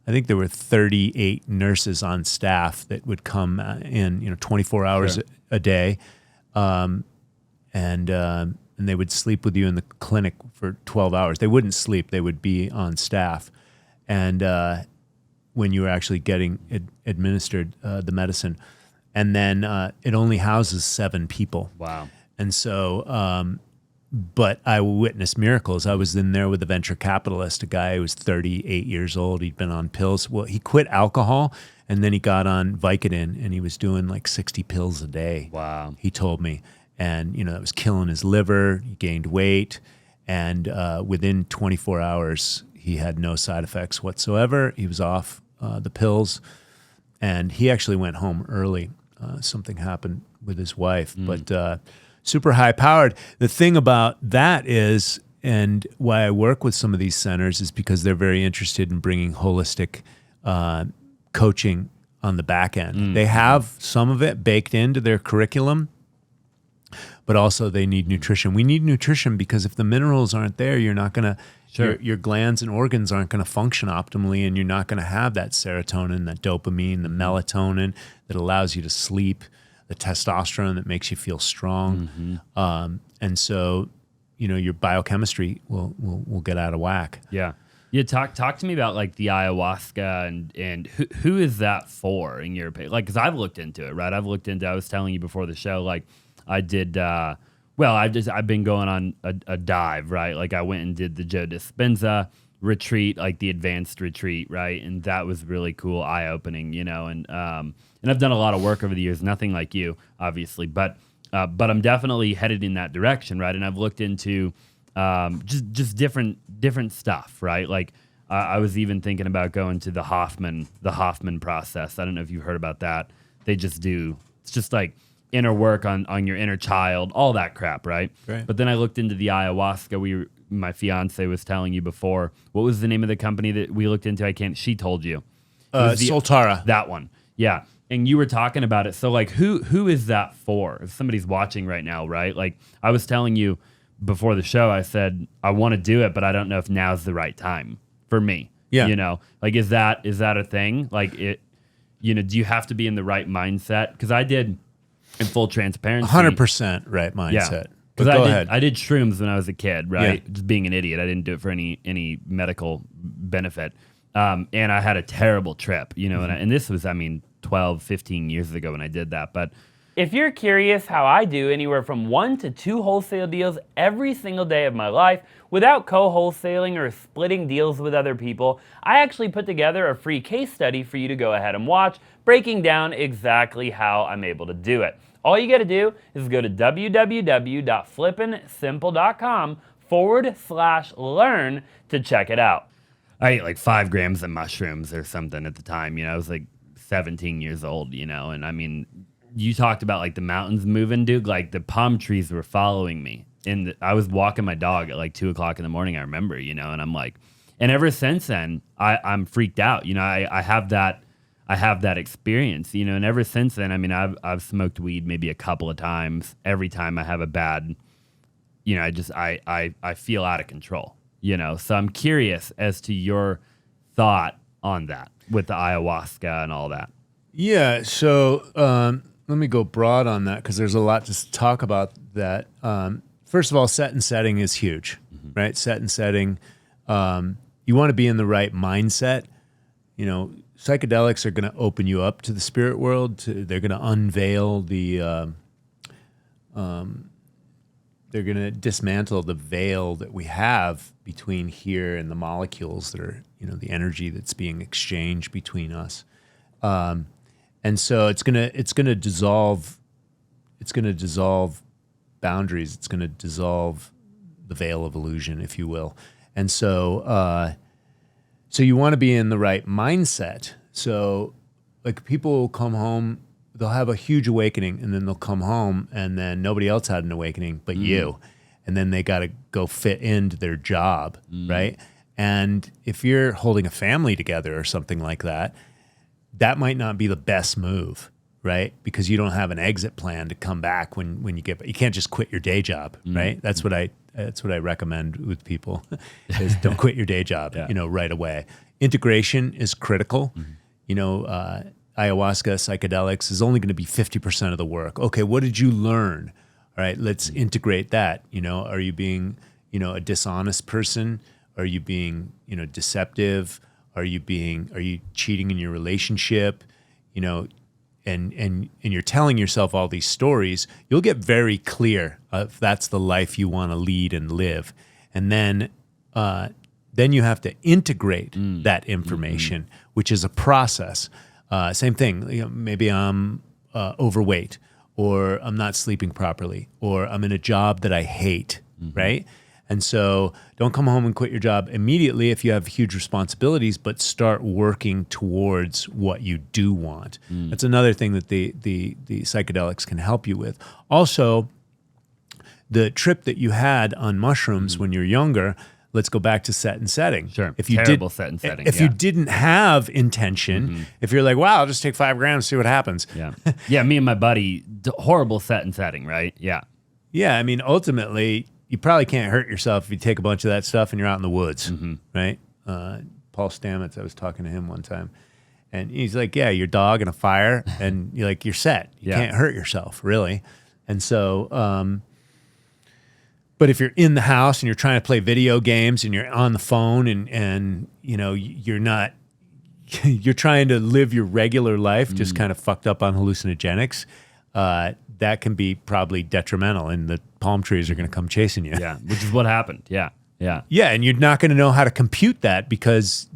I think there were 38 nurses on staff that would come in, 24 hours a day. And they would sleep with you in the clinic for 12 hours. They wouldn't sleep. They would be on staff. And when you were actually getting administered the medicine. And then it only houses 7 people. Wow. And so, but I witnessed miracles. I was in there with a venture capitalist, a guy who was 38 years old. He'd been on pills. Well, he quit alcohol, and then he got on Vicodin, and he was doing like 60 pills a day. Wow. He told me. And, that was killing his liver. He gained weight. And within 24 hours, he had no side effects whatsoever. He was off the pills. And he actually went home early. Something happened with his wife. But super high powered. The thing about that is, and why I work with some of these centers, is because they're very interested in bringing holistic coaching on the back end. They have some of it baked into their curriculum, but also they need nutrition. We need nutrition because if the minerals aren't there, you're not going to, your glands and organs aren't going to function optimally, and you're not going to have that serotonin, that dopamine, the melatonin that allows you to sleep, the testosterone that makes you feel strong. And so, your biochemistry will get out of whack. Yeah. Yeah, talk to me about like the ayahuasca and who is that for in your opinion? Like, because I've looked into it, right? I was telling you before the show, like I did, I've been going on a dive, right? Like I went and did the Joe Dispenza retreat, like the advanced retreat, right? And that was really cool, eye-opening, and I've done a lot of work over the years, nothing like you, obviously, but I'm definitely headed in that direction, right? And I've looked into just different stuff, right? Like I was even thinking about going to the Hoffman process. I don't know if you've heard about that. They just do, it's just like inner work on your inner child, all that crap, right? Right. But then I looked into the ayahuasca. My fiance was telling you before. What was the name of the company that we looked into? She told you. Soltara. That one. Yeah. And you were talking about it. So like who is that for? If somebody's watching right now, right? Like I was telling you before the show, I said I want to do it, but I don't know if now's the right time for me. Yeah. Like is that a thing? Like it, do you have to be in the right mindset? Because I did, in full transparency, 100% right mindset. Yeah. But go ahead. I did shrooms when I was a kid, right? Yeah. Just being an idiot. I didn't do it for any medical benefit. And I had a terrible trip, and this was, 12, 15 years ago when I did that. But if you're curious how I do anywhere from 1 to 2 wholesale deals every single day of my life without co-wholesaling or splitting deals with other people, I actually put together a free case study for you to go ahead and watch, breaking down exactly how I'm able to do it. All you got to do is go to www.flippinsimple.com/learn to check it out. I ate like 5 grams of mushrooms or something at the time. I was like 17 years old, and you talked about like the mountains moving, dude. Like the palm trees were following me, and I was walking my dog at like 2 o'clock in the morning. I remember, and I'm like, and ever since then, I'm freaked out. I I have that experience, you know, and ever since then, I mean, I've smoked weed maybe a couple of times. Every time I have a bad, you know, I feel out of control, you know. So I'm curious as to your thought on that with the ayahuasca and all that. Yeah. So let me go broad on that because there's a lot to talk about that. First of all, set and setting is huge, right? Set and setting. You want to be in the right mindset. You know, psychedelics are going to open you up to the spirit world. They're going to unveil they're going to dismantle the veil that we have between here and the molecules that are, you know, the energy that's being exchanged between us. And so it's going to dissolve boundaries. It's going to dissolve the veil of illusion, if you will. And so, so you want to be in the right mindset. So like people will come home, they'll have a huge awakening and then they'll come home and then nobody else had an awakening but you. And then they got to go fit into their job, right? And if you're holding a family together or something like that, that might not be the best move, right? Because you don't have an exit plan to come back when you get, you can't just quit your day job, right? That's what I recommend with people is don't quit your day job, you know, right away. Integration is critical. You know, ayahuasca, psychedelics is only going to be 50% of the work. Okay, what did you learn? All right, let's integrate that. You know, are you being, you know, a dishonest person? Are you being, you know, deceptive? Are you cheating in your relationship? You know, and you're telling yourself all these stories, you'll get very clear if that's the life you want to lead and live. And then you have to integrate that information, which is a process. Same thing, you know, maybe I'm overweight, or I'm not sleeping properly, or I'm in a job that I hate, right? And so don't come home and quit your job immediately if you have huge responsibilities, but start working towards what you do want. That's another thing that the psychedelics can help you with. Also, the trip that you had on mushrooms when you're younger, let's go back to set and setting. Sure. If you Terrible set and setting. If you didn't have intention, if you're like, wow, I'll just take 5 grams, see what happens. Yeah. Yeah. Me and my buddy, horrible set and setting, right? Yeah. Yeah. I mean, ultimately, you probably can't hurt yourself if you take a bunch of that stuff and you're out in the woods, right? Paul Stamets, I was talking to him one time, and he's like, yeah, your dog and a fire, and you're set. You can't hurt yourself, really. And so, but if you're in the house and you're trying to play video games and you're on the phone and you know, you're not, you're trying to live your regular life, just kind of fucked up on hallucinogenics, that can be probably detrimental, and the palm trees are going to come chasing you. Yeah, which is what happened. Yeah, yeah. Yeah, and you're not going to know how to compute that because,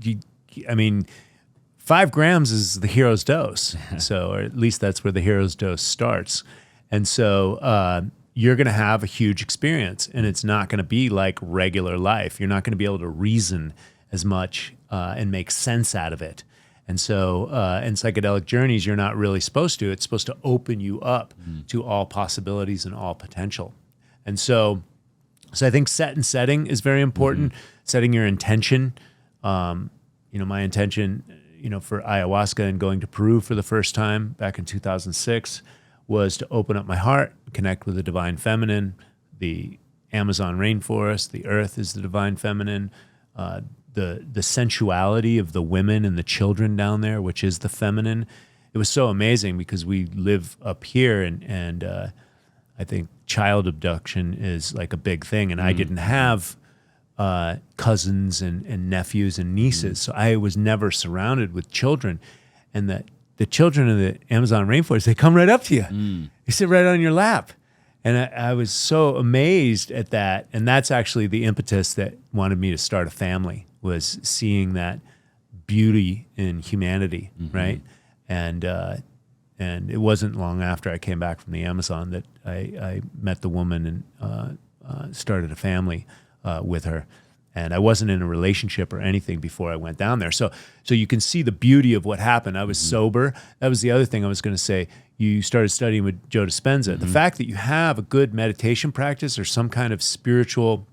5 grams is the hero's dose. So, or at least that's where the hero's dose starts. And so you're going to have a huge experience, and it's not going to be like regular life. You're not going to be able to reason as much and make sense out of it. And so in psychedelic journeys, you're not really supposed to. It's supposed to open you up to all possibilities and all potential. And so I think set and setting is very important. Setting your intention. You know, my intention, you know, for ayahuasca and going to Peru for the first time back in 2006 was to open up my heart, connect with the divine feminine. The Amazon rainforest, the earth is the divine feminine. The sensuality of the women and the children down there, which is the feminine. It was so amazing because we live up here, and I think child abduction is like a big thing, and I didn't have cousins and nephews and nieces, so I was never surrounded with children. And the children of the Amazon rainforest, they come right up to you. They sit right on your lap. And I was so amazed at that. And that's actually the impetus that wanted me to start a family, was seeing that beauty in humanity, right? And it wasn't long after I came back from the Amazon that I met the woman and started a family with her. And I wasn't in a relationship or anything before I went down there. So you can see the beauty of what happened. I was sober. That was the other thing I was going to say. You started studying with Joe Dispenza. The fact that you have a good meditation practice or some kind of spiritual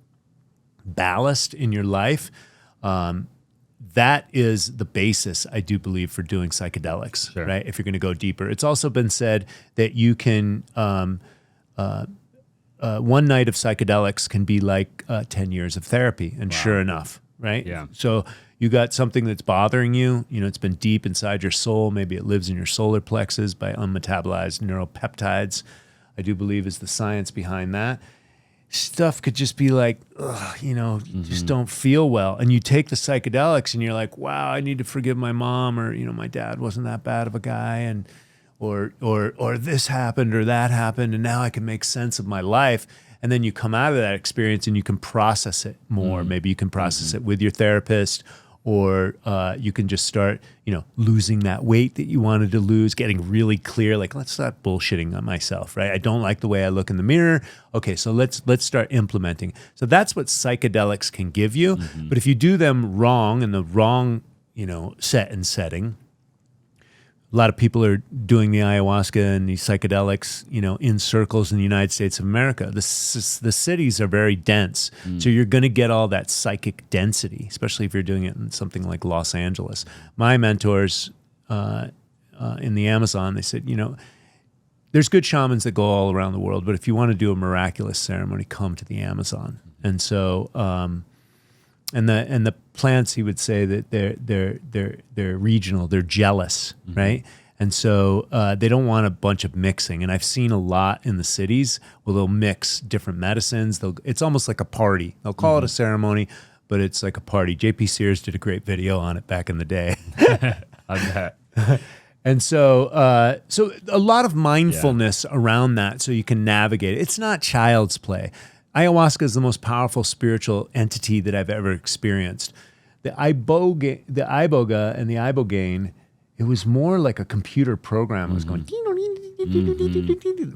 ballast in your life, that is the basis, I do believe, for doing psychedelics, Sure. right? If you're going to go deeper. It's also been said that you can, one night of psychedelics can be like 10 years of therapy. And sure enough, right? Yeah. So you got something that's bothering you, it's been deep inside your soul. Maybe it lives in your solar plexus by unmetabolized neuropeptides, I do believe is the science behind that. Stuff could just be like, you just don't feel well. And you take the psychedelics and you're like, wow, I need to forgive my mom, or, my dad wasn't that bad of a guy. And, or this happened or that happened. And now I can make sense of my life. And then you come out of that experience and you can process it more. Maybe you can process it with your therapist, or you can just start, losing that weight that you wanted to lose, getting really clear, like, let's stop bullshitting on myself, right? I don't like the way I look in the mirror. Okay, so let's start implementing. So that's what psychedelics can give you. But if you do them wrong, in the wrong, set and setting, a lot of people are doing the ayahuasca and the psychedelics, in circles in the United States of America. The cities are very dense. So you're going to get all that psychic density, especially if you're doing it in something like Los Angeles. My mentors in the Amazon, they said, there's good shamans that go all around the world, but if you want to do a miraculous ceremony, come to the Amazon. And so, and the plants, he would say that they're regional, they're jealous, right? And so they don't want a bunch of mixing. And I've seen a lot in the cities where they'll mix different medicines. It's almost like a party. They'll call it a ceremony, but it's like a party. J.P. Sears did a great video on it back in the day. I bet. And so, so a lot of mindfulness around that, so you can navigate it. It's not child's play. Ayahuasca is the most powerful spiritual entity that I've ever experienced. The iboga and the ibogaine, it was more like a computer program. It was going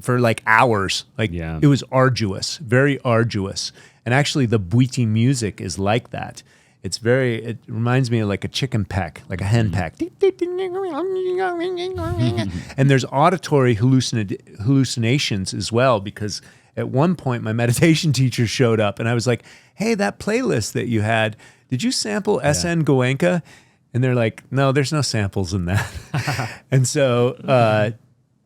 for like hours. It was arduous, very arduous. And actually, the Bwiti music is like that. It reminds me of like a chicken peck, like a hen peck. And there's auditory hallucinations as well, because at one point, my meditation teacher showed up, and I was like, hey, that playlist that you had, did you sample SN Goenka? And they're like, no, there's no samples in that. And so,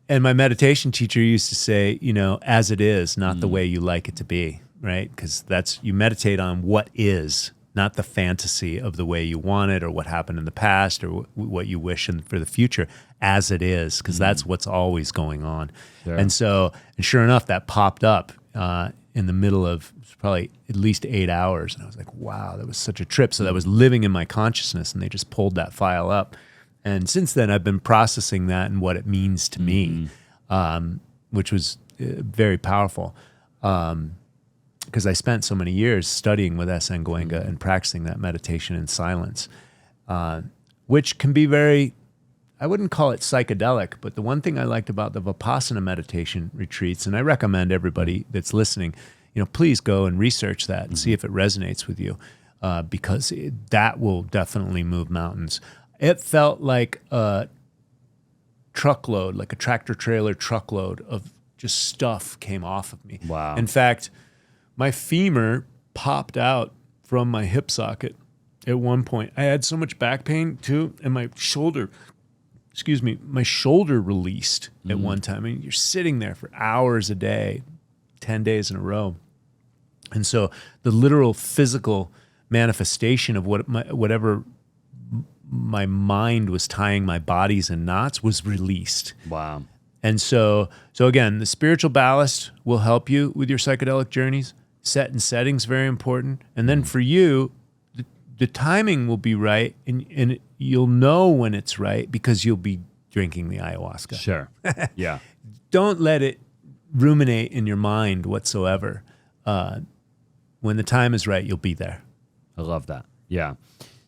and my meditation teacher used to say, as it is, not the way you like it to be, right? Because you meditate on what is, not the fantasy of the way you want it or what happened in the past or what you wish for the future, as it is, because that's what's always going on. Sure. And sure enough, that popped up in the middle of probably at least 8 hours. And I was like, wow, that was such a trip. So that was living in my consciousness, and they just pulled that file up. And since then, I've been processing that and what it means to me, which was very powerful. Because I spent so many years studying with SN Goenka and practicing that meditation in silence, which can be very, I wouldn't call it psychedelic, but the one thing I liked about the Vipassana meditation retreats, and I recommend everybody that's listening, please go and research that and see if it resonates with you, because that will definitely move mountains. It felt like a truckload, like a tractor trailer truckload of just stuff came off of me. Wow. In fact, my femur popped out from my hip socket at one point. I had so much back pain too, and my shoulder released at one time. I mean, you're sitting there for hours a day, 10 days in a row. And so the literal physical manifestation of whatever my mind was tying my bodies in knots was released. Wow. And so again, the spiritual ballast will help you with your psychedelic journeys. Set and setting's very important. And then for you, the timing will be right, and you'll know when it's right because you'll be drinking the ayahuasca. Sure. Yeah. Don't let it ruminate in your mind whatsoever. When the time is right, you'll be there. I love that. Yeah.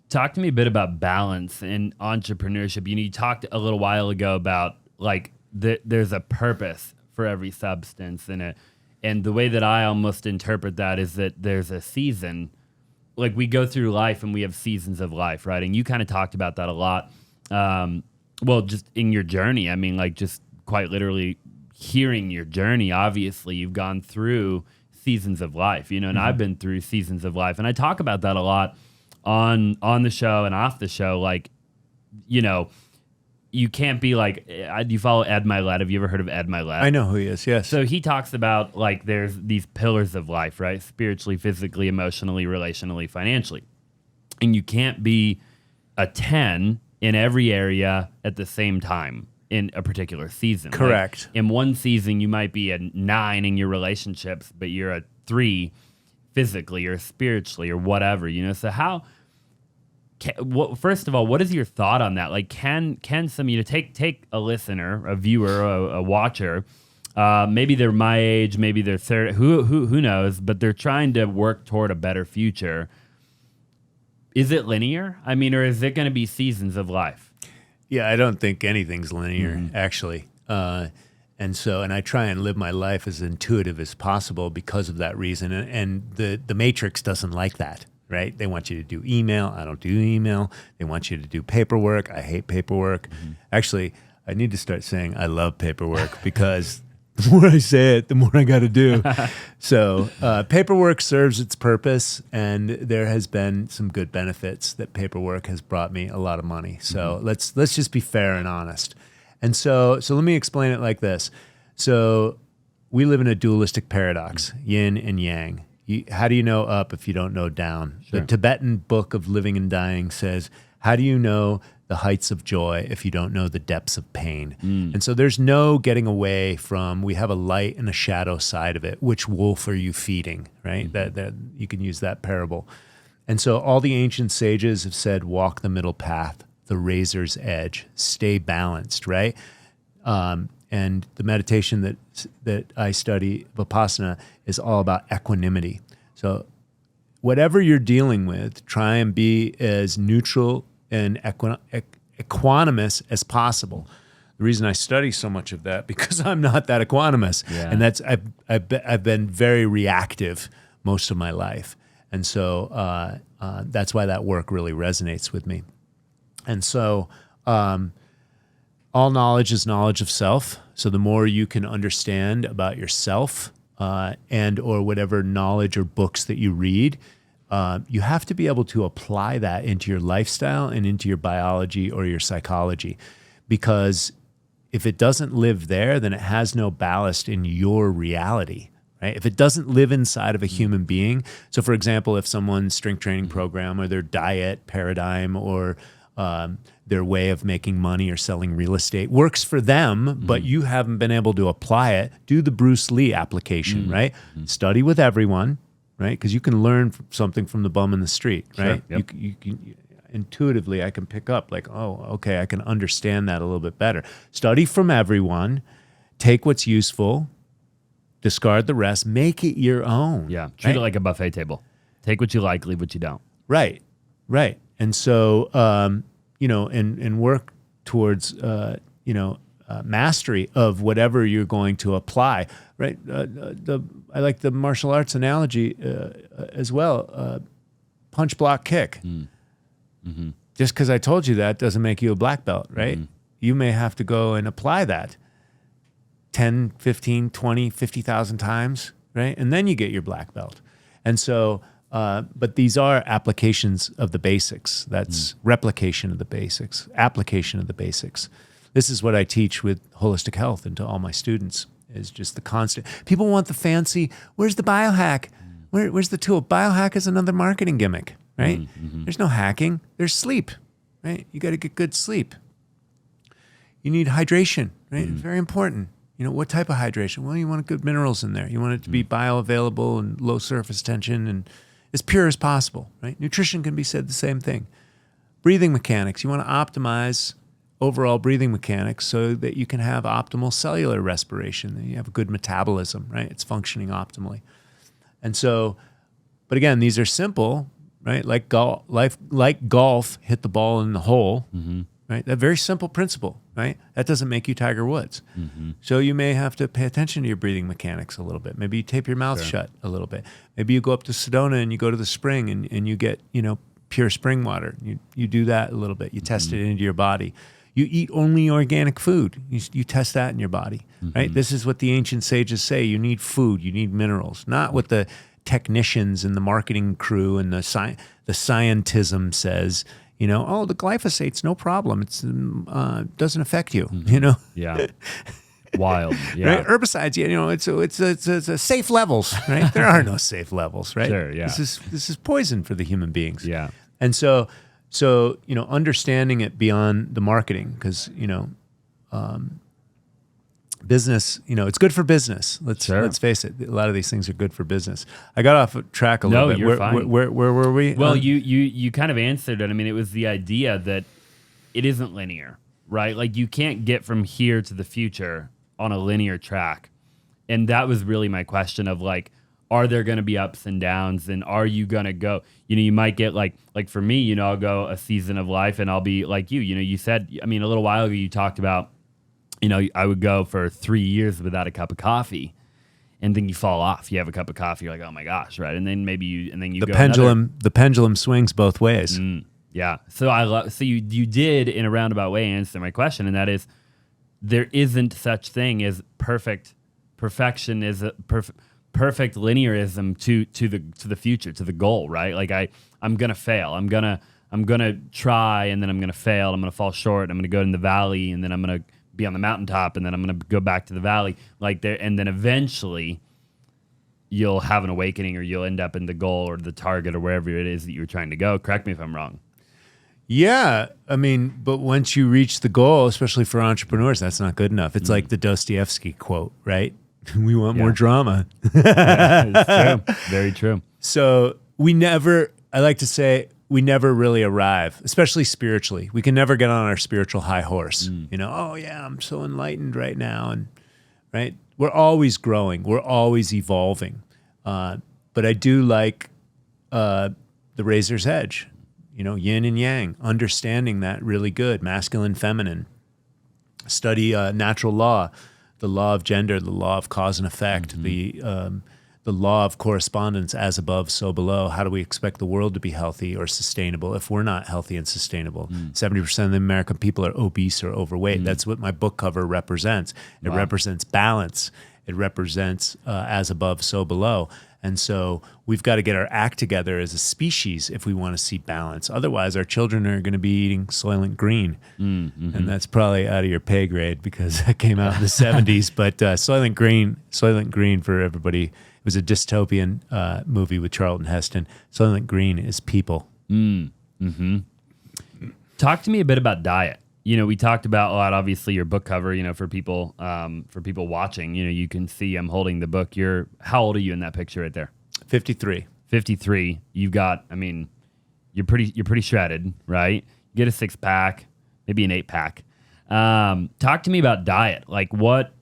Talk to me a bit about balance and entrepreneurship. You talked a little while ago about like there's a purpose for every substance in it. And the way that I almost interpret that is that there's a season. Like we go through life and we have seasons of life, right? And you kind of talked about that a lot. Well, just in your journey. I mean, like just quite literally hearing your journey. Obviously, you've gone through seasons of life, and I've been through seasons of life. And I talk about that a lot on the show and off the show, like, you know, you can't be like, do you follow Ed Milet? Have you ever heard of Ed Milet? I know who he is, yes. So he talks about, like, there's these pillars of life, right? Spiritually, physically, emotionally, relationally, financially. And you can't be a 10 in every area at the same time in a particular season. Correct. Like, in one season, you might be a 9 in your relationships, but you're a 3 physically or spiritually or whatever, you know? So how... first of all, what is your thought on that? Like, can some, you know, take a listener, a viewer, a watcher, maybe they're my age, maybe they're 30, who knows, but they're trying to work toward a better future. Is it linear? I mean, or is it going to be seasons of life? Yeah, I don't think anything's linear, actually. And I try and live my life as intuitive as possible because of that reason. And the Matrix doesn't like that. Right? They want you to do email. I don't do email. They want you to do paperwork. I hate paperwork. Actually, I need to start saying I love paperwork because the more I say it, the more I got to do. So paperwork serves its purpose, and there has been some good benefits that paperwork has brought me a lot of money. So let's just be fair and honest. And so let me explain it like this. So we live in a dualistic paradox, yin and yang. How do you know up if you don't know down? Sure. The Tibetan book of living and dying says, how do you know the heights of joy if you don't know the depths of pain? And so there's no getting away from, we have a light and a shadow side of it. Which wolf are you feeding, right? That you can use that parable. And so all the ancient sages have said, walk the middle path, the razor's edge, stay balanced, right? And the meditation that I study, Vipassana, is all about equanimity. So whatever you're dealing with, try and be as neutral and equanimous as possible. The reason I study so much of that, because I'm not that equanimous. Yeah. And that's I've been very reactive most of my life. And so that's why that work really resonates with me. And so all knowledge is knowledge of self. So the more you can understand about yourself and or whatever knowledge or books that you read, you have to be able to apply that into your lifestyle and into your biology or your psychology. Because if it doesn't live there, then it has no ballast in your reality. Right? If it doesn't live inside of a human being, so for example, if someone's strength training program or their diet paradigm or their way of making money or selling real estate works for them, but you haven't been able to apply it, do the Bruce Lee application, right? Study with everyone, right? Because you can learn something from the bum in the street, right? Sure. Yep. You can, intuitively, I can pick up like, oh, okay, I can understand that a little bit better. Study from everyone, take what's useful, discard the rest, make it your own. Yeah, treat it like a buffet table. Take what you like, leave what you don't. Right. And so, and work towards, mastery of whatever you're going to apply, right? I like the martial arts analogy as well. Punch, block, kick. Just because I told you that doesn't make you a black belt, right? You may have to go and apply that 10, 15, 20, 50,000 times, right? And then you get your black belt. And so, but these are applications of the basics. That's replication of the basics, application of the basics. This is what I teach with holistic health and to all my students is just the constant. People want the fancy, where's the biohack? Where's the tool? Biohack is another marketing gimmick, right? There's no hacking. There's sleep, right? You got to get good sleep. You need hydration, right? Very important. You know, what type of hydration? Well, you want good minerals in there. You want it to be bioavailable and low surface tension and as pure as possible, right? Nutrition can be said the same thing. Breathing mechanics. You want to optimize overall breathing mechanics so that you can have optimal cellular respiration and you have a good metabolism, right? It's functioning optimally. And so, but again, these are simple, right? Like golf, hit the ball in the hole, right? That very simple principle, right? That doesn't make you Tiger Woods. So you may have to pay attention to your breathing mechanics a little bit. Maybe you tape your mouth shut a little bit. Maybe you go up to Sedona and you go to the spring and you get, pure spring water. You do that a little bit. You test it into your body. You eat only organic food. You test that in your body, right? This is what the ancient sages say. You need food. You need minerals, not what the technicians and the marketing crew and the scientism says, you know, oh, the glyphosate's no problem. It's doesn't affect you. You know. Yeah. Wild. Yeah. Right? Herbicides, you know, it's a safe levels, right? There are no safe levels, right? Sure, yeah. This is poison for the human beings. Yeah. And so you know, understanding it beyond the marketing, because you know, business, you know, it's good for business. Let's face it. A lot of these things are good for business. I got off track a little bit. You're fine. Where were we? Well, you kind of answered it. I mean, it was the idea that it isn't linear, right? Like you can't get from here to the future on a linear track. And that was really my question of like, are there going to be ups and downs, and are you going to go, you know, you might get like for me, you know, I'll go a season of life and I'll be like you know, you said, I mean, a little while ago you talked about, you know, I would go for 3 years without a cup of coffee, and then you fall off. You have a cup of coffee, you're like, oh my gosh, right? And then maybe you the pendulum swings both ways. Yeah. So so you did in a roundabout way answer my question, and that is, there isn't such thing as perfect linearism to the future, to the goal, right? Like I'm gonna fail. I'm gonna try, and then I'm gonna fail. I'm gonna fall short. I'm gonna go in the valley, and then I'm gonna be on the mountaintop, and then I'm gonna go back to the valley. Like there, and then eventually you'll have an awakening, or you'll end up in the goal or the target or wherever it is that you're trying to go. Correct me if I'm wrong. Yeah, I mean, but once you reach the goal, especially for entrepreneurs, that's not good enough. It's like the Dostoevsky quote, right? We want more drama. It's true. Very true. So I like to say, we never really arrive, especially spiritually. We can never get on our spiritual high horse. You know, oh yeah, I'm so enlightened right now. And right, we're always growing. We're always evolving. But I do like the razor's edge. You know, yin and yang, understanding that really good, masculine, feminine. Study natural law, the law of gender, the law of cause and effect, the law of correspondence, as above, so below. How do we expect the world to be healthy or sustainable if we're not healthy and sustainable? 70% of the American people are obese or overweight. That's what my book cover represents. It represents balance. It represents as above, so below. And so we've got to get our act together as a species if we want to see balance. Otherwise, our children are going to be eating Soylent Green. And that's probably out of your pay grade because that came out in the 70s. But Soylent Green for everybody, it was a dystopian movie with Charlton Heston. Soylent Green is people. Talk to me a bit about diet. You know, we talked about a lot, obviously, your book cover, you know, for people watching, you know, you can see I'm holding the book. How old are you in that picture right there? 53. 53. You've got, I mean, you're pretty shredded, right? You get a 6-pack, maybe an 8-pack. Talk to me about diet. Like what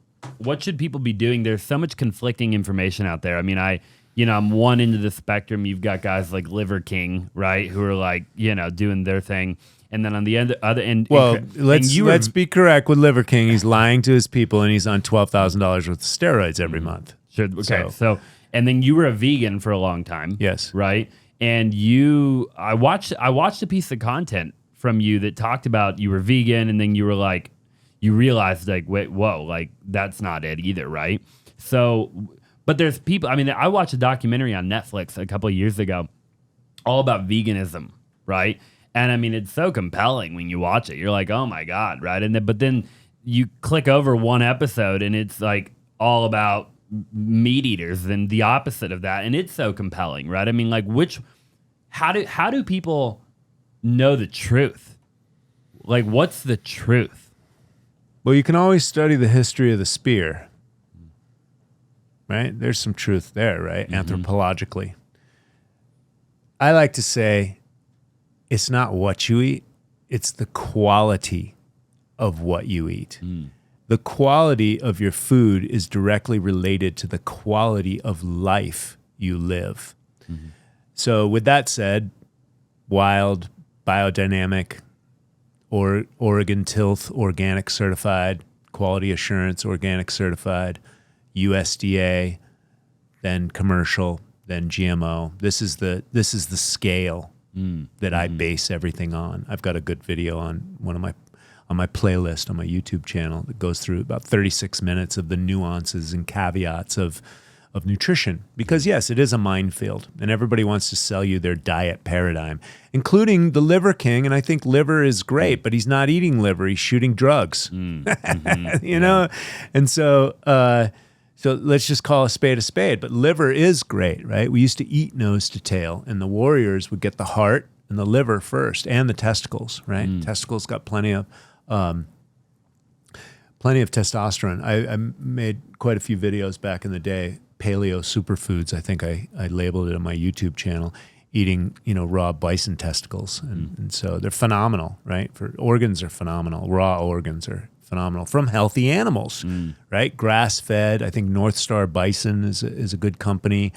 should people be doing? There's so much conflicting information out there. I mean, I'm one end of the spectrum. You've got guys like Liver King, right? Who are like, you know, doing their thing. And then on the other end, well, let's be correct with Liver King. He's lying to his people, and he's on $12,000 worth of steroids every month. Sure. Okay. So, and then you were a vegan for a long time. Yes. Right. And I watched a piece of content from you that talked about you were vegan, and then you were like, you realized like, wait, whoa, like that's not it either, right? So, but there's people. I mean, I watched a documentary on Netflix a couple of years ago, all about veganism, right? And I mean, it's so compelling when you watch it. You're like, oh my God, right? But then you click over one episode and it's like all about meat eaters and the opposite of that. And it's so compelling, right? I mean, like how do people know the truth? Like, what's the truth? Well, you can always study the history of the spear, right? There's some truth there, right? Anthropologically. I like to say, it's not what you eat, it's the quality of what you eat. The quality of your food is directly related to the quality of life you live. So with that said, wild, biodynamic, or Oregon Tilth organic certified, quality assurance organic certified, USDA, then commercial, then GMO. This is the scale that I base everything on. I've got a good video on my playlist on my YouTube channel that goes through about 36 minutes of the nuances and caveats of of nutrition. Because yes, it is a minefield, and everybody wants to sell you their diet paradigm, including the Liver King. And I think liver is great, but he's not eating liver; he's shooting drugs. You know, and so let's just call a spade. But liver is great, right? We used to eat nose to tail, and the warriors would get the heart and the liver first, and the testicles, right? Testicles got plenty of testosterone. I made quite a few videos back in the day, paleo superfoods. I think I labeled it on my YouTube channel, eating, raw bison testicles. And so they're phenomenal, right? For organs are phenomenal. Raw organs are phenomenal from healthy animals, right? Grass-fed. I think North Star Bison is a good company.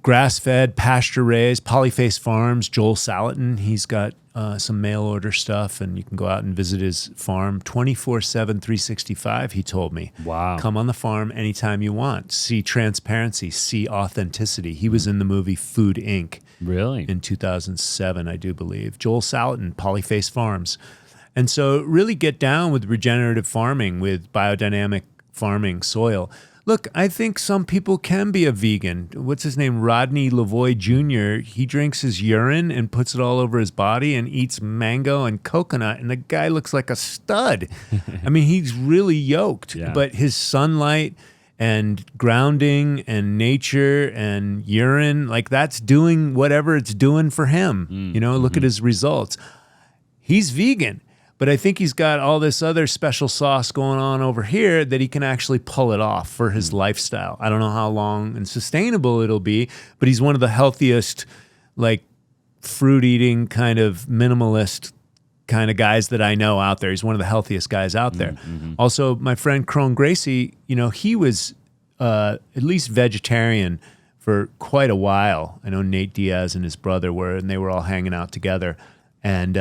Grass-fed, pasture-raised, Polyface Farms, Joel Salatin, he's got some mail order stuff, and you can go out and visit his farm 24/7, 365, he told me. Wow. Come on the farm anytime you want. See transparency, see authenticity. He was in the movie Food, Inc. Really? In 2007, I do believe. Joel Salatin, Polyface Farms. And so really get down with regenerative farming, with biodynamic farming, soil. Look, I think some people can be a vegan. What's his name? Rodney Lavoie Jr. He drinks his urine and puts it all over his body and eats mango and coconut, and the guy looks like a stud. I mean, he's really yoked, but his sunlight and grounding and nature and urine, like that's doing whatever it's doing for him. Look at his results. He's vegan. But I think he's got all this other special sauce going on over here that he can actually pull it off for his lifestyle. I don't know how long and sustainable it'll be, but he's one of the healthiest, like fruit-eating kind of minimalist kind of guys that I know out there. He's one of the healthiest guys out there. Also, my friend Crone Gracie, he was at least vegetarian for quite a while. I know Nate Diaz and his brother were, and they were all hanging out together. And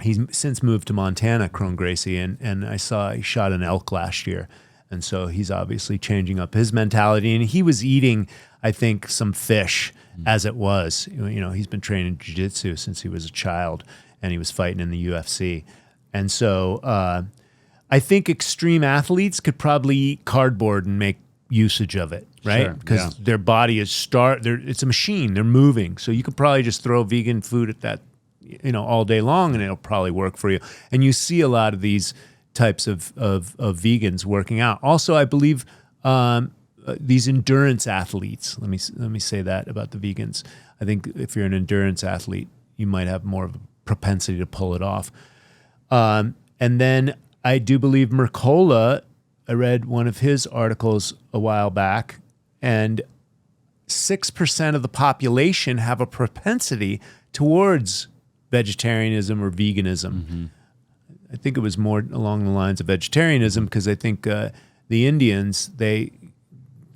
he's since moved to Montana, Crone Gracie, and I saw he shot an elk last year. And so he's obviously changing up his mentality. And he was eating, I think, some fish as it was. He's been training jiu-jitsu since he was a child, and he was fighting in the UFC. And so I think extreme athletes could probably eat cardboard and make usage of it, right? Because their body is it's a machine. They're moving. So you could probably just throw vegan food at that all day long, and it'll probably work for you. And you see a lot of these types of vegans working out. Also, I believe these endurance athletes. Let me say that about the vegans. I think if you're an endurance athlete, you might have more of a propensity to pull it off. And then I do believe Mercola. I read one of his articles a while back, and 6% of the population have a propensity towards vegetarianism or veganism. I think it was more along the lines of vegetarianism, because I think the Indians, they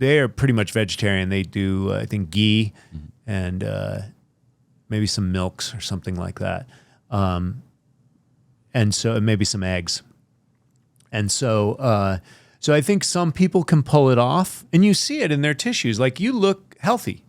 are pretty much vegetarian. They do, I think, ghee and maybe some milks or something like that. And so maybe some eggs. And so I think some people can pull it off, and you see it in their tissues. Like, you look healthy.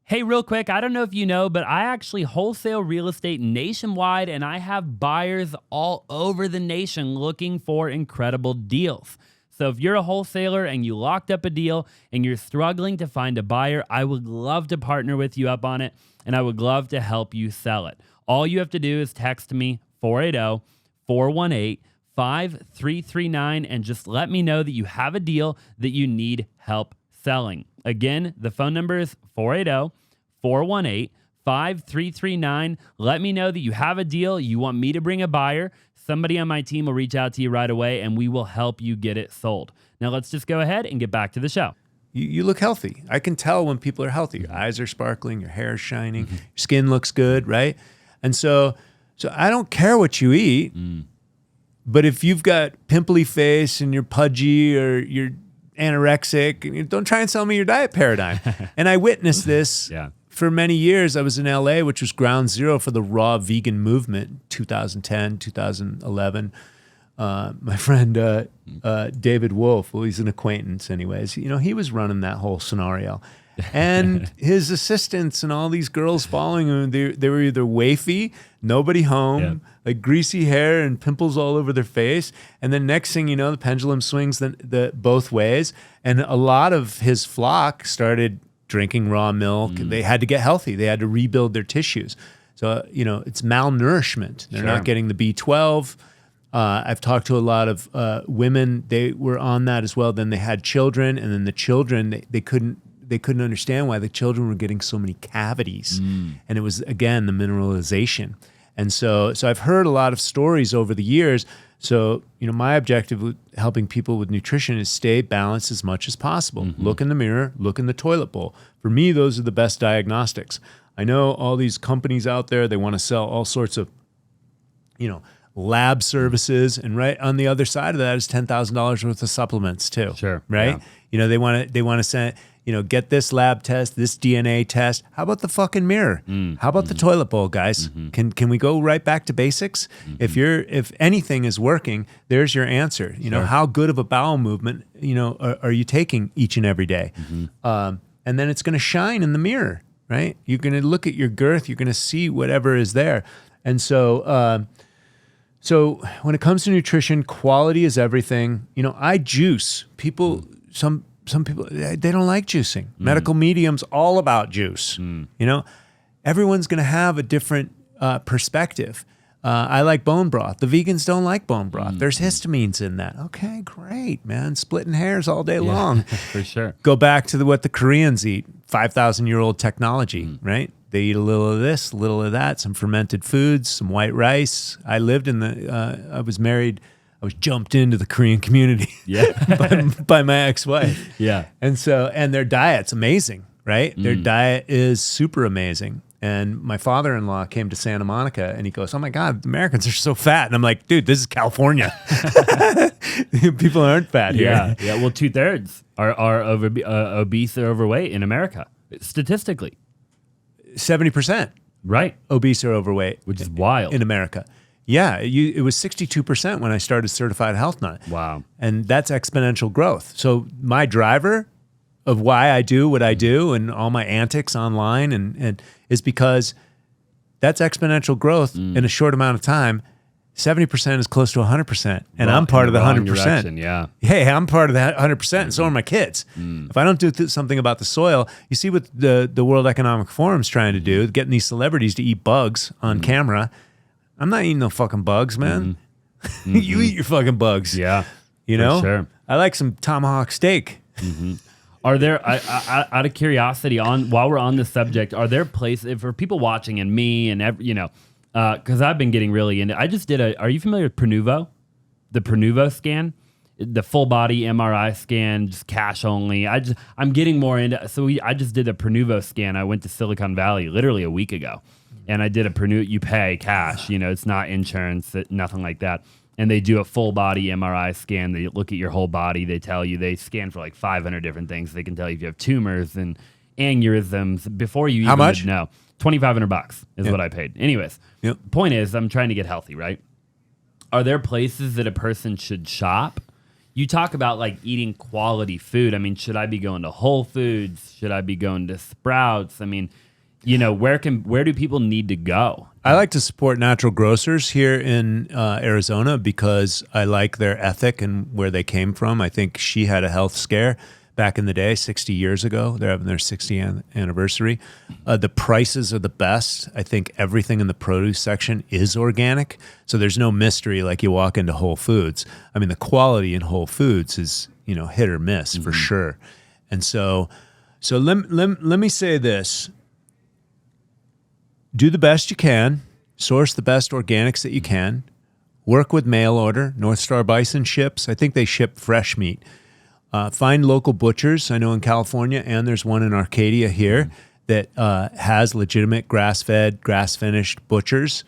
Hey, real quick, I don't know if you know, but I actually wholesale real estate nationwide, and I have buyers all over the nation looking for incredible deals. So if you're a wholesaler and you locked up a deal and you're struggling to find a buyer, I would love to partner with you up on it, and I would love to help you sell it. All you have to do is text me 480-418-5339 and just let me know that you have a deal that you need help selling. Again, the phone number is 480-418-5339. Let me know that you have a deal. You want me to bring a buyer. Somebody on my team will reach out to you right away, and we will help you get it sold. Now, let's just go ahead and get back to the show. You look healthy. I can tell when people are healthy. Your eyes are sparkling, your hair is shining, your skin looks good, right? And so I don't care what you eat, but if you've got pimply face and you're pudgy or you're anorexic, don't try and sell me your diet paradigm. And I witnessed this for many years. I was in LA, which was ground zero for the raw vegan movement, 2010, 2011. My friend David Wolf, well, he's an acquaintance anyways, he was running that whole scenario. and his assistants and all these girls following him. They were either wafy, nobody home, like greasy hair and pimples all over their face. And then next thing you know, the pendulum swings the both ways. And a lot of his flock started drinking raw milk. They had to get healthy. They had to rebuild their tissues. So, it's malnourishment. They're not getting the B12. I've talked to a lot of women. They were on that as well. Then they had children, and then the children, they couldn't understand why the children were getting so many cavities. And it was, again, the mineralization. And so I've heard a lot of stories over the years. So, my objective with helping people with nutrition is stay balanced as much as possible. Look in the mirror, look in the toilet bowl. For me, those are the best diagnostics. I know all these companies out there, they want to sell all sorts of, lab services, and right on the other side of that is $10,000 worth of supplements too. Sure. Right. Yeah. They want to send, get this lab test, this DNA test. How about the fucking mirror? How about the toilet bowl, guys? Can we go right back to basics? If anything is working, there's your answer. How good of a bowel movement, are you taking each and every day? And then it's going to shine in the mirror, right? You're going to look at your girth. You're going to see whatever is there. And so when it comes to nutrition, quality is everything. I juice. Some people, they don't like juicing. Medical medium's all about juice. Everyone's going to have a different perspective. I like bone broth. The vegans don't like bone broth. There's histamines in that. Okay, great, man. Splitting hairs all day long. For sure. Go back to what the Koreans eat. 5,000-year-old technology, right? They eat a little of this, a little of that, some fermented foods, some white rice. I lived in I was jumped into the Korean community by my ex-wife. Yeah. And their diet's amazing, right? Their diet is super amazing. And my father-in-law came to Santa Monica and he goes, "Oh my God, Americans are so fat." And I'm like, "Dude, this is California. People aren't fat here." Yeah. Well, 2/3 are obese or overweight in America, statistically. 70%. Right. Obese or overweight. Which is wild. In America. Yeah, it was 62% when I started Certified Health Nut. Wow. And that's exponential growth. So my driver of why I do what I do and all my antics online and is because that's exponential growth in a short amount of time. 70% is close to 100%. And I'm part of the 100%. Yeah. Hey, I'm part of that 100%. And so are my kids. If I don't do something about the soil, you see what the World Economic Forum's trying to do, getting these celebrities to eat bugs on camera. I'm not eating no fucking bugs, man. You eat your fucking bugs. Yeah. For sure. I like some tomahawk steak. Are there, out of curiosity, while we're on this subject, are there places for people watching and me and because I've been getting really into. I just did are you familiar with Pronuvo? The Pronuvo scan, the full body MRI scan, just cash only. I'm getting more into. So I just did a Pronuvo scan. I went to Silicon Valley literally a week ago, and I did a Pronuvo. You pay cash. It's not insurance, nothing like that. And they do a full body MRI scan. They look at your whole body. They tell you, they scan for like 500 different things. They can tell you if you have tumors and aneurysms before you even would know. $2,500 is what I paid. Anyways, point is, I'm trying to get healthy, right? Are there places that a person should shop? You talk about like eating quality food. I mean, should I be going to Whole Foods? Should I be going to Sprouts? I mean, where do people need to go? I like to support natural grocers here in Arizona because I like their ethic and where they came from. I think she had a health scare back in the day, 60 years ago. They're having their 60th anniversary. The prices are the best. I think everything in the produce section is organic. So there's no mystery like you walk into Whole Foods. I mean, the quality in Whole Foods is, hit or miss for sure. And so let me say this. Do the best you can. Source the best organics that you can. Work with mail order. North Star Bison ships. I think they ship fresh meat. Find local butchers. I know in California, and there's one in Arcadia here that has legitimate grass-fed, grass-finished butchers.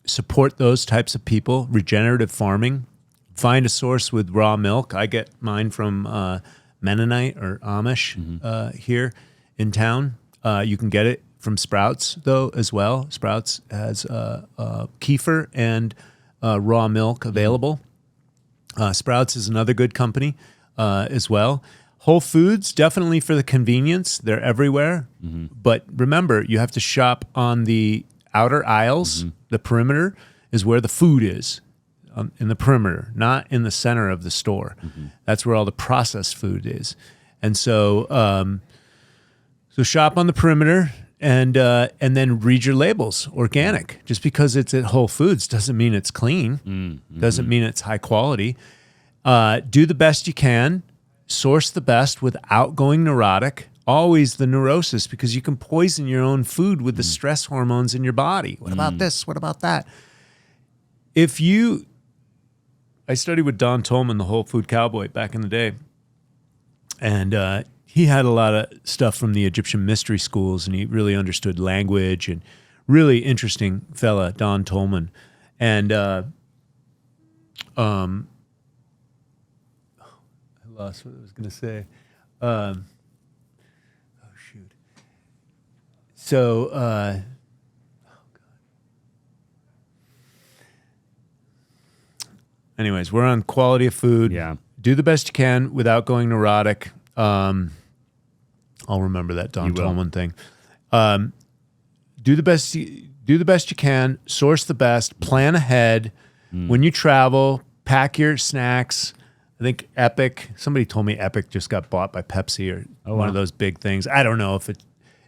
Support those types of people. Regenerative farming. Find a source with raw milk. I get mine from Mennonite or Amish here in town. You can get it from Sprouts, though, as well. Sprouts has kefir and raw milk available. Sprouts is another good company as well. Whole Foods, definitely for the convenience. They're everywhere. But remember, you have to shop on the outer aisles. The perimeter is where the food is, in the perimeter, not in the center of the store. That's where all the processed food is. And so, so shop on the perimeter and then read your labels, organic. Just because it's at Whole Foods doesn't mean it's clean, doesn't mean it's high quality. Do the best you can. Source the best without going neurotic. Always the neurosis, because you can poison your own food with the stress hormones in your body. What about this? What about that? I studied with Don Tolman, the Whole Food Cowboy, back in the day. And he had a lot of stuff from the Egyptian mystery schools, and he really understood language, and really interesting fella, Don Tolman. And lost what I was going to say. Oh, shoot. So, oh, God. Anyways, we're on quality of food. Yeah. Do the best you can without going neurotic. I'll remember that Don Tolman thing. Do the best you can. Source the best. Plan ahead. When you travel, pack your snacks. I think Epic, somebody told me Epic just got bought by Pepsi or one of those big things. I don't know if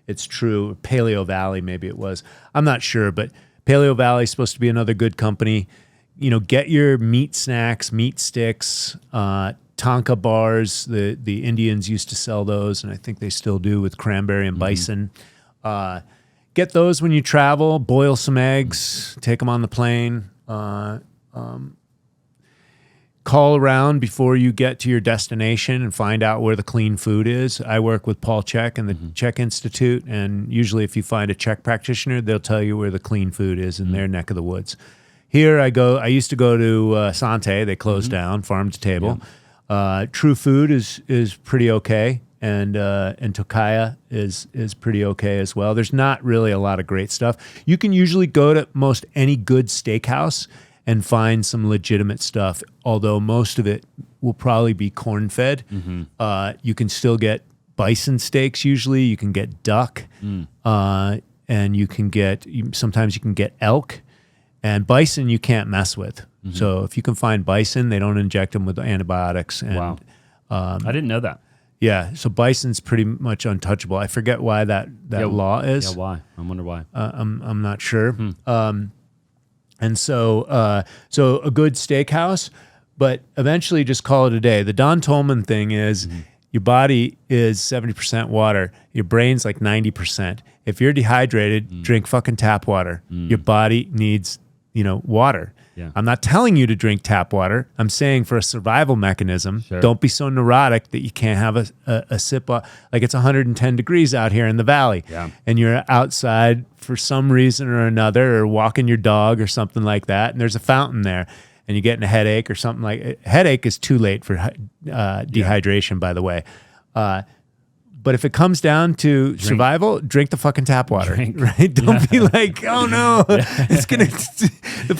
it's true. Paleo Valley, maybe it was. I'm not sure, but Paleo Valley is supposed to be another good company. You know, get your meat snacks, meat sticks, Tonka bars. The Indians used to sell those, and I think they still do with cranberry and bison. Get those when you travel. Boil some eggs. Take them on the plane. Call around before you get to your destination and find out where the clean food is. I work with Paul Chek and the Chek Institute, and usually if you find a Chek practitioner, they'll tell you where the clean food is in their neck of the woods. Here I used to go to Sante. They closed down, Farm to Table. True Food is pretty okay, and Tokaya is pretty okay as well. There's not really a lot of great stuff. You can usually go to most any good steakhouse and find some legitimate stuff, although most of it will probably be corn-fed. You can still get bison steaks usually. You can get duck, and sometimes you can get elk. And bison you can't mess with. So if you can find bison, they don't inject them with antibiotics. And, wow. I didn't know that. Yeah, so bison's pretty much untouchable. I forget why that law is. Yeah, why? I wonder why. I'm not sure. And so so a good steakhouse, but eventually just call it a day. The Don Tolman thing is your body is 70% water. Your brain's like 90%. If you're dehydrated, drink fucking tap water. Your body needs, water. Yeah. I'm not telling you to drink tap water. I'm saying for a survival mechanism, don't be so neurotic that you can't have a sip of, like it's 110 degrees out here in the valley. Yeah. And you're outside for some reason or another, or walking your dog or something like that, and there's a fountain there, and you're getting a headache or something headache is too late for dehydration, by the way. But if it comes down to survival, drink the fucking tap water, right? Don't be like, oh no, it's gonna the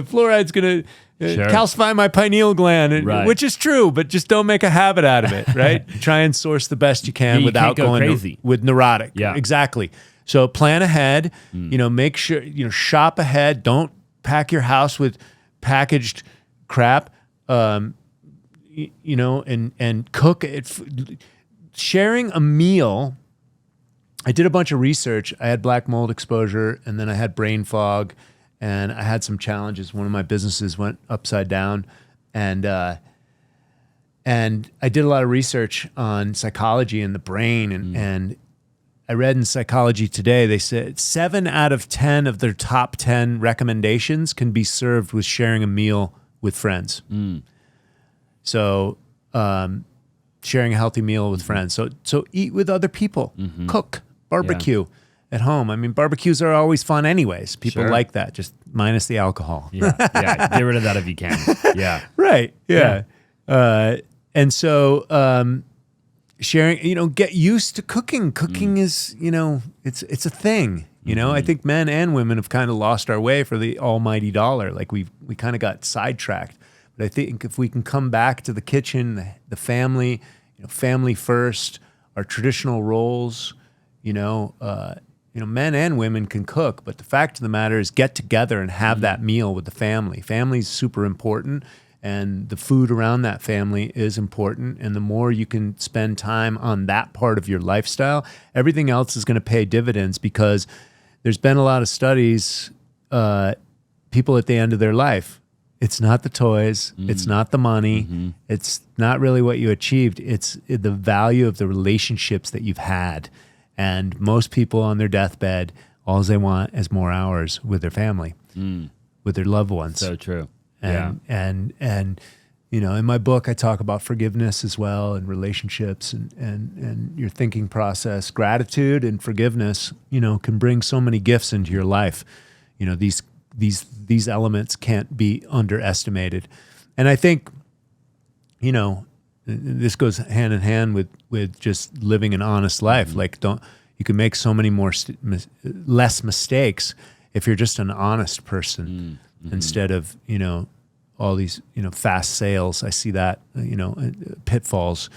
fluoride's gonna calcify my pineal gland, which is true, but just don't make a habit out of it, right? Try and source the best you can without going crazy with neurotic. Yeah, exactly. So plan ahead. Make sure shop ahead. Don't pack your house with packaged crap. And cook it. Sharing a meal. I did a bunch of research. I had black mold exposure, and then I had brain fog, and I had some challenges. One of my businesses went upside down, and I did a lot of research on psychology and the brain, and I read in Psychology Today, they said 7 out of 10 of their top 10 recommendations can be served with sharing a meal with friends. So sharing a healthy meal with friends. So eat with other people. Cook, barbecue at home. I mean, barbecues are always fun anyways. People like that, just minus the alcohol. Get rid of that if you can. Yeah. Right. Yeah. And so sharing, get used to cooking. Cooking is, it's a thing. I think men and women have kind of lost our way for the almighty dollar. Like we kind of got sidetracked. But I think if we can come back to the kitchen, the family, family first, our traditional roles, men and women can cook, but the fact of the matter is get together and have that meal with the family. Family's super important, and the food around that family is important. And the more you can spend time on that part of your lifestyle, everything else is going to pay dividends, because there's been a lot of studies, people at the end of their life, it's not the toys, it's not the money, it's not really what you achieved, it's the value of the relationships that you've had. And most people on their deathbed, all they want is more hours with their family, with their loved ones. So true. And in my book, I talk about forgiveness as well, and relationships and your thinking process. Gratitude and forgiveness, can bring so many gifts into your life. These elements can't be underestimated. And I think, this goes hand in hand with just living an honest life. Like, you can make so many less mistakes if you're just an honest person instead of, all these, fast sales. I see that, pitfalls,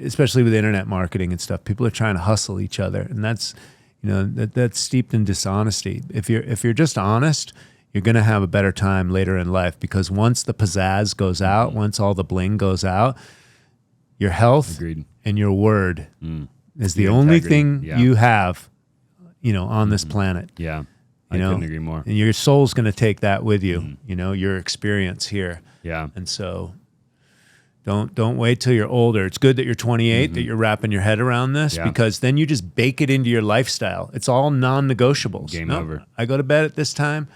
especially with internet marketing and stuff. People are trying to hustle each other, and that's, that's steeped in dishonesty. If you're just honest, you're going to have a better time later in life, because once the pizzazz goes out, once all the bling goes out, your health and your word is the only thing you have, on this planet. Yeah. I couldn't agree more. And your soul's going to take that with you, your experience here. Yeah. And so don't wait till you're older. It's good that you're 28, that you're wrapping your head around this, because then you just bake it into your lifestyle. It's all non-negotiables. Game over. I go to bed at this time.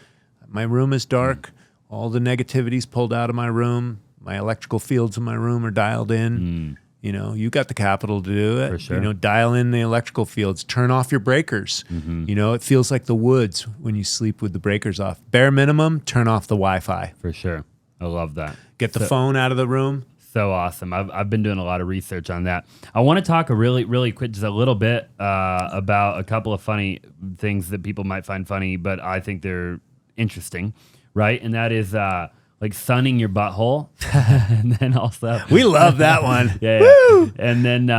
My room is dark. All the negativity's pulled out of my room. My electrical fields in my room are dialed in. You got the capital to do it. For sure. Dial in the electrical fields. Turn off your breakers. It feels like the woods when you sleep with the breakers off. Bare minimum, turn off the Wi-Fi. For sure. I love that. Get the phone out of the room. So awesome. I've been doing a lot of research on that. I want to talk really quick, just a little bit about a couple of funny things that people might find funny, but I think they're interesting, right? And that is like sunning your butthole, and then also we love that one. Woo! And then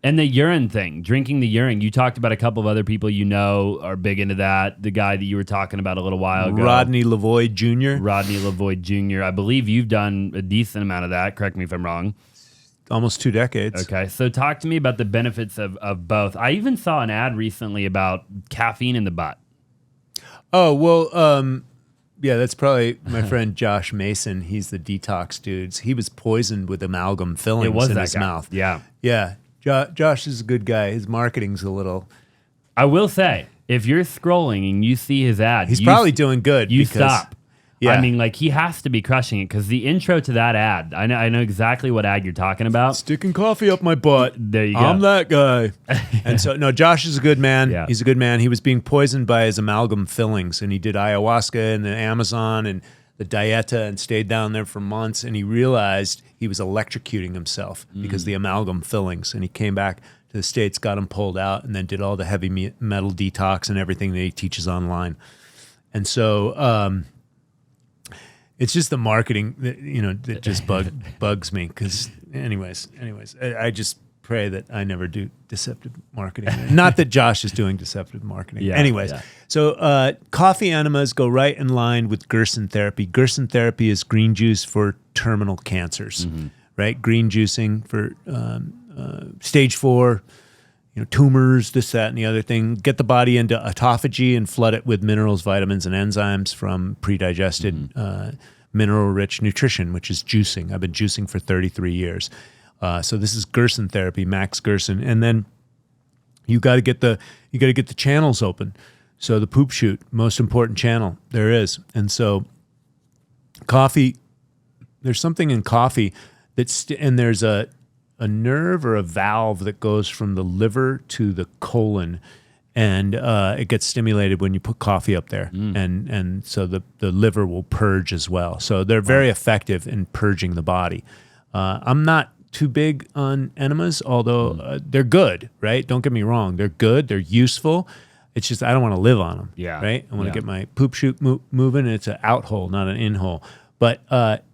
and the urine thing, drinking the urine. You talked about a couple of other people are big into that. The guy that you were talking about a little while ago, Rodney Lavoie Jr. Rodney Lavoie Jr. I believe you've done a decent amount of that. Correct me if I'm wrong. Almost 2 decades. Okay, so talk to me about the benefits of both. I even saw an ad recently about caffeine in the butt. Oh, well, yeah, that's probably my friend Josh Mason. He's the detox dude. He was poisoned with amalgam fillings in his mouth. Yeah. Yeah. Josh is a good guy. His marketing's a little... I will say, if you're scrolling and you see his ad... He's probably doing good. You stop. Yeah. I mean, like, he has to be crushing it, because the intro to that ad, I know exactly what ad you're talking about. Sticking coffee up my butt. There you go. I'm that guy. And so, no, Josh is a good man. Yeah. He's a good man. He was being poisoned by his amalgam fillings, and he did ayahuasca and the Amazon and the dieta and stayed down there for months, and he realized he was electrocuting himself because of the amalgam fillings, and he came back to the States, got him pulled out, and then did all the heavy metal detox and everything that he teaches online. And so... it's just the marketing that just bugs me, because anyways, I just pray that I never do deceptive marketing. Not that Josh is doing deceptive marketing. So coffee enemas go right in line with Gerson therapy. Gerson therapy is green juice for terminal cancers, right? Green juicing for stage 4, tumors, this, that, and the other thing. Get the body into autophagy and flood it with minerals, vitamins, and enzymes from pre-digested mineral-rich nutrition, which is juicing. I've been juicing for 33 years. So this is Gerson therapy, Max Gerson. And then you got to get the channels open. So the poop chute, most important channel there is. And so coffee, there's something in coffee and there's a nerve or a valve that goes from the liver to the colon, and it gets stimulated when you put coffee up there, and so the liver will purge as well. So they're very effective in purging the body. I'm not too big on enemas, although they're good, right? Don't get me wrong, they're good, they're useful. It's just I don't want to live on them, right? I want to get my poop chute moving, and it's an out hole, not an in hole. But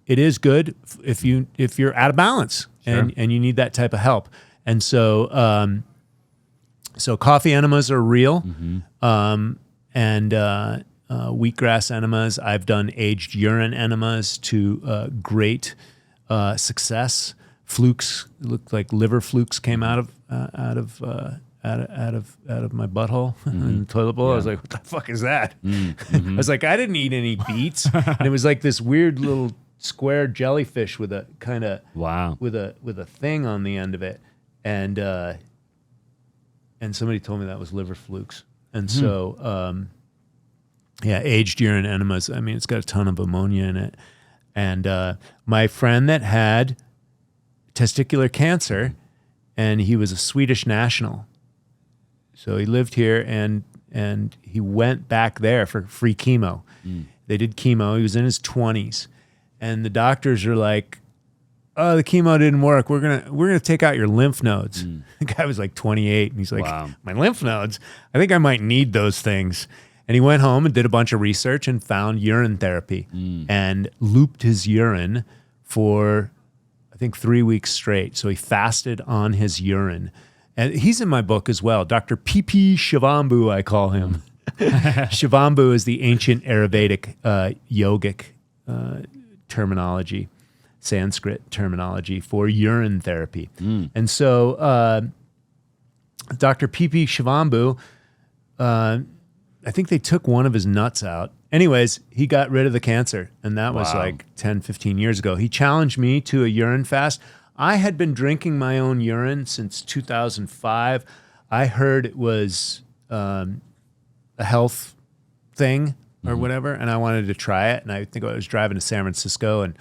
it is good if you're out of balance and you need that type of help. And so so coffee enemas are real, and wheatgrass enemas. I've done aged urine enemas to great success. Flukes looked like liver flukes came out of my butthole in the toilet bowl. I was like, what the fuck is that? I was like, I didn't eat any beets. And it was like this weird little square jellyfish with a kind of with a thing on the end of it. And somebody told me that was liver flukes. And so aged urine enemas. I mean, it's got a ton of ammonia in it. And my friend that had testicular cancer, and he was a Swedish national. So he lived here, and he went back there for free chemo. They did chemo. He was in his 20s, and the doctors are like, "Oh, the chemo didn't work. We're gonna take out your lymph nodes." The guy was like 28, and he's like, "My lymph nodes? I think I might need those things." And he went home and did a bunch of research and found urine therapy, and looped his urine for, I think, 3 weeks straight. So he fasted on his urine. And he's in my book as well. Dr. P.P. Shivambu, I call him. Shivambu is the ancient Ayurvedic yogic terminology, Sanskrit terminology for urine therapy. And so Dr. P.P. Shivambu, I think they took one of his nuts out. Anyways, he got rid of the cancer, and that was like 10, 15 years ago. He challenged me to a urine fast. I had been drinking my own urine since 2005. I heard it was a health thing or whatever, and I wanted to try it. And I think I was driving to San Francisco, and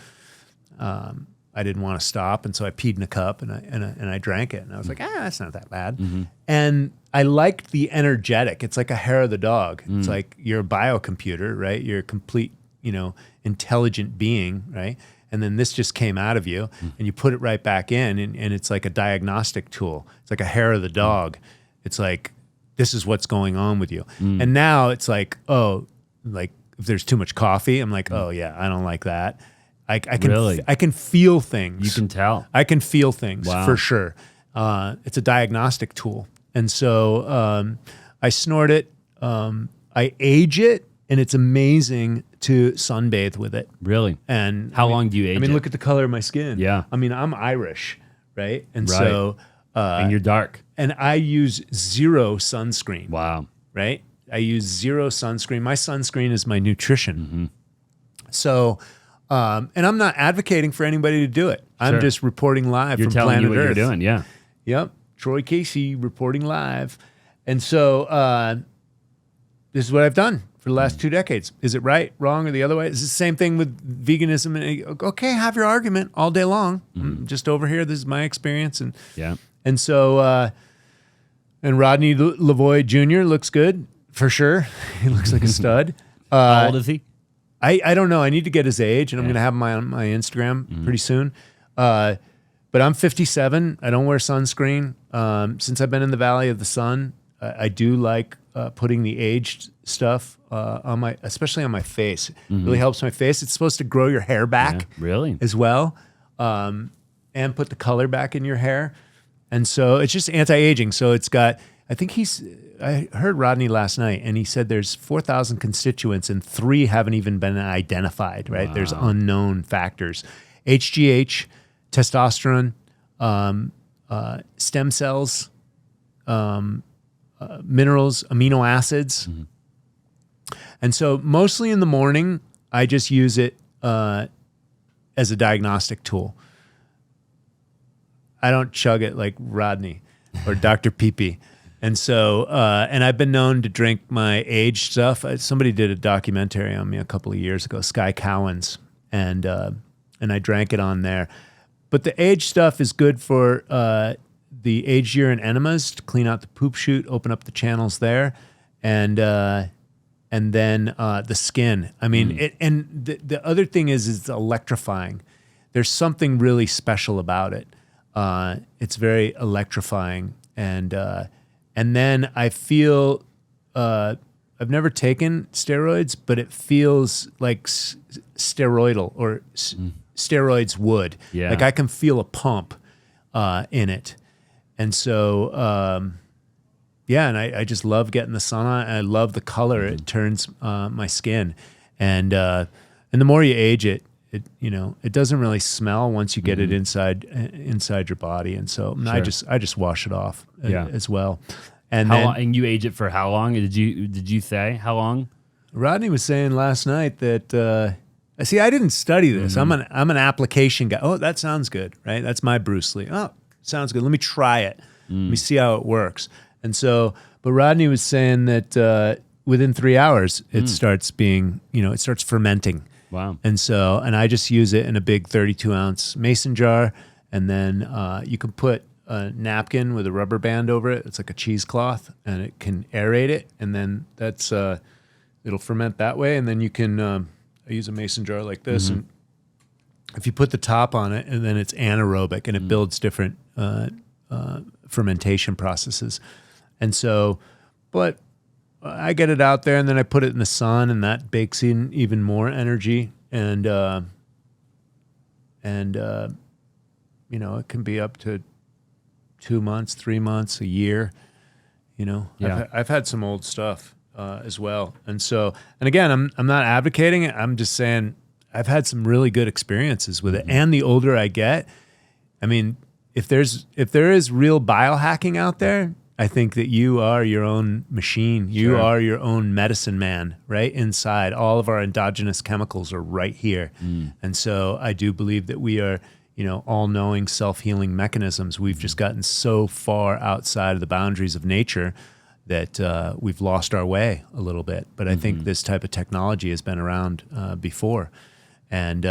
I didn't want to stop, and so I peed in a cup and I drank it, and I was like, that's not that bad. And I liked the energetic. It's like a hair of the dog. It's like you're a biocomputer, right? You're a complete, intelligent being, right? And then this just came out of you, and you put it right back in, and it's like a diagnostic tool. It's like a hair of the dog. It's like, this is what's going on with you. And now it's like, like if there's too much coffee, I'm like, oh yeah, I don't like that. I can feel things. You can tell. I can feel things for sure. It's a diagnostic tool. And so I snort it, I age it, and it's amazing to sunbathe with it. Really? And how long do you age it? Look at the color of my skin. Yeah. I mean, I'm Irish, right? And so... and you're dark. And I use zero sunscreen. Wow. Right? I use zero sunscreen. My sunscreen is my nutrition. So... and I'm not advocating for anybody to do it. I'm just reporting live from telling planet you what Earth. You're doing, yeah. Yep. Troy Casey reporting live. And so this is what I've done for the last 2 decades. Is it right, wrong, or the other way? It's the same thing with veganism. And, okay, have your argument all day long. I'm just over here. This is my experience. And so, and Rodney Lavoie Jr. looks good, for sure. He looks like a stud. How old is he? I don't know. I need to get his age, and I'm going to have him on my Instagram pretty soon. But I'm 57. I don't wear sunscreen. Since I've been in the Valley of the Sun, I do like putting the aged stuff on especially on my face. It really helps my face. It's supposed to grow your hair back, as well, and put the color back in your hair. And so it's just anti-aging. So it's got. I heard Rodney last night, and he said there's 4,000 constituents, and 3 haven't even been identified, right? Wow. There's unknown factors. HGH, testosterone, stem cells, minerals, amino acids. And so mostly in the morning, I just use it as a diagnostic tool. I don't chug it like Rodney or Dr. Pee-Pee. And so, and I've been known to drink my aged stuff. Somebody did a documentary on me a couple of years ago, Sky Cowens, and I drank it on there. But the aged stuff is good for the aged urine enemas to clean out the poop chute, open up the channels there, and then the skin. I mean, the other thing is it's electrifying. There's something really special about it. It's very electrifying, and then I feel, I've never taken steroids, but it feels like steroidal or steroids would. Yeah. Like I can feel a pump in it. And so, and I just love getting the sun on. I love the color. It turns my skin. And the more you age it, it doesn't really smell once you get it inside your body. And so I just wash it off as well. And and you age it for how long? Did you say how long? Rodney was saying last night that see, I didn't study this. I'm an application guy. Oh, that sounds good, right? That's my Bruce Lee. Oh, sounds good. Let me try it. Let me see how it works. And so, but Rodney was saying that within 3 hours it starts being, it starts fermenting. Wow. And so, and I just use it in a big 32-ounce mason jar, and then you can put a napkin with a rubber band over it. It's like a cheesecloth, and it can aerate it, and then that's it'll ferment that way. And then you can I use a mason jar like this, and if you put the top on it, and then it's anaerobic, and it builds different fermentation processes. And so, but I get it out there, and then I put it in the sun, and that bakes in even more energy. And it can be up to 2 months, 3 months, a year. I've had some old stuff as well. And so, and again, I'm not advocating it. I'm just saying I've had some really good experiences with it. And the older I get, I mean, if there is real biohacking out there, I think that you are your own machine. You are your own medicine man, right? Inside, all of our endogenous chemicals are right here. And so I do believe that we are, all-knowing, self-healing mechanisms. We've just gotten so far outside of the boundaries of nature that we've lost our way a little bit. But I think this type of technology has been around before. And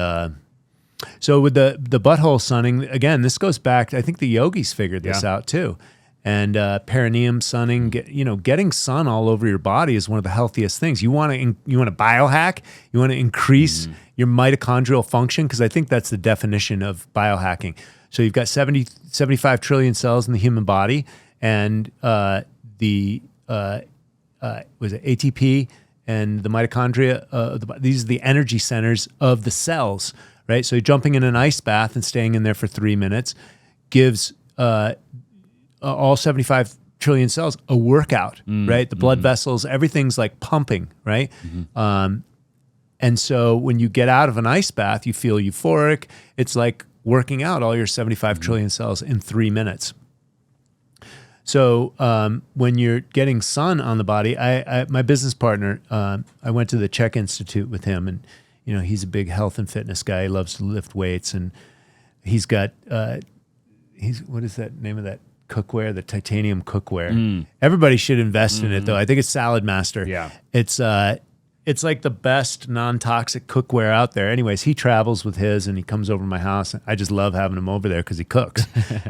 so with the butthole sunning, again, this goes back, I think the yogis figured this out too. And perineum sunning, getting sun all over your body is one of the healthiest things. You want to biohack, you want to increase your mitochondrial function, because I think that's the definition of biohacking. So you've got 75 trillion cells in the human body, and the ATP and the mitochondria, these are the energy centers of the cells, right? So jumping in an ice bath and staying in there for 3 minutes gives all 75 trillion cells a workout, right? The blood vessels, everything's like pumping, right? And so when you get out of an ice bath, you feel euphoric. It's like working out all your 75 trillion cells in 3 minutes. So when you're getting sun on the body, my business partner, I went to the Czech Institute with him, and he's a big health and fitness guy. He loves to lift weights, and he's got what is that name of that cookware? The titanium cookware. Everybody should invest in it, though. I think it's Salad Master. Yeah, it's like the best non-toxic cookware out there. Anyways, he travels with his, and he comes over to my house. I just love having him over there because he cooks,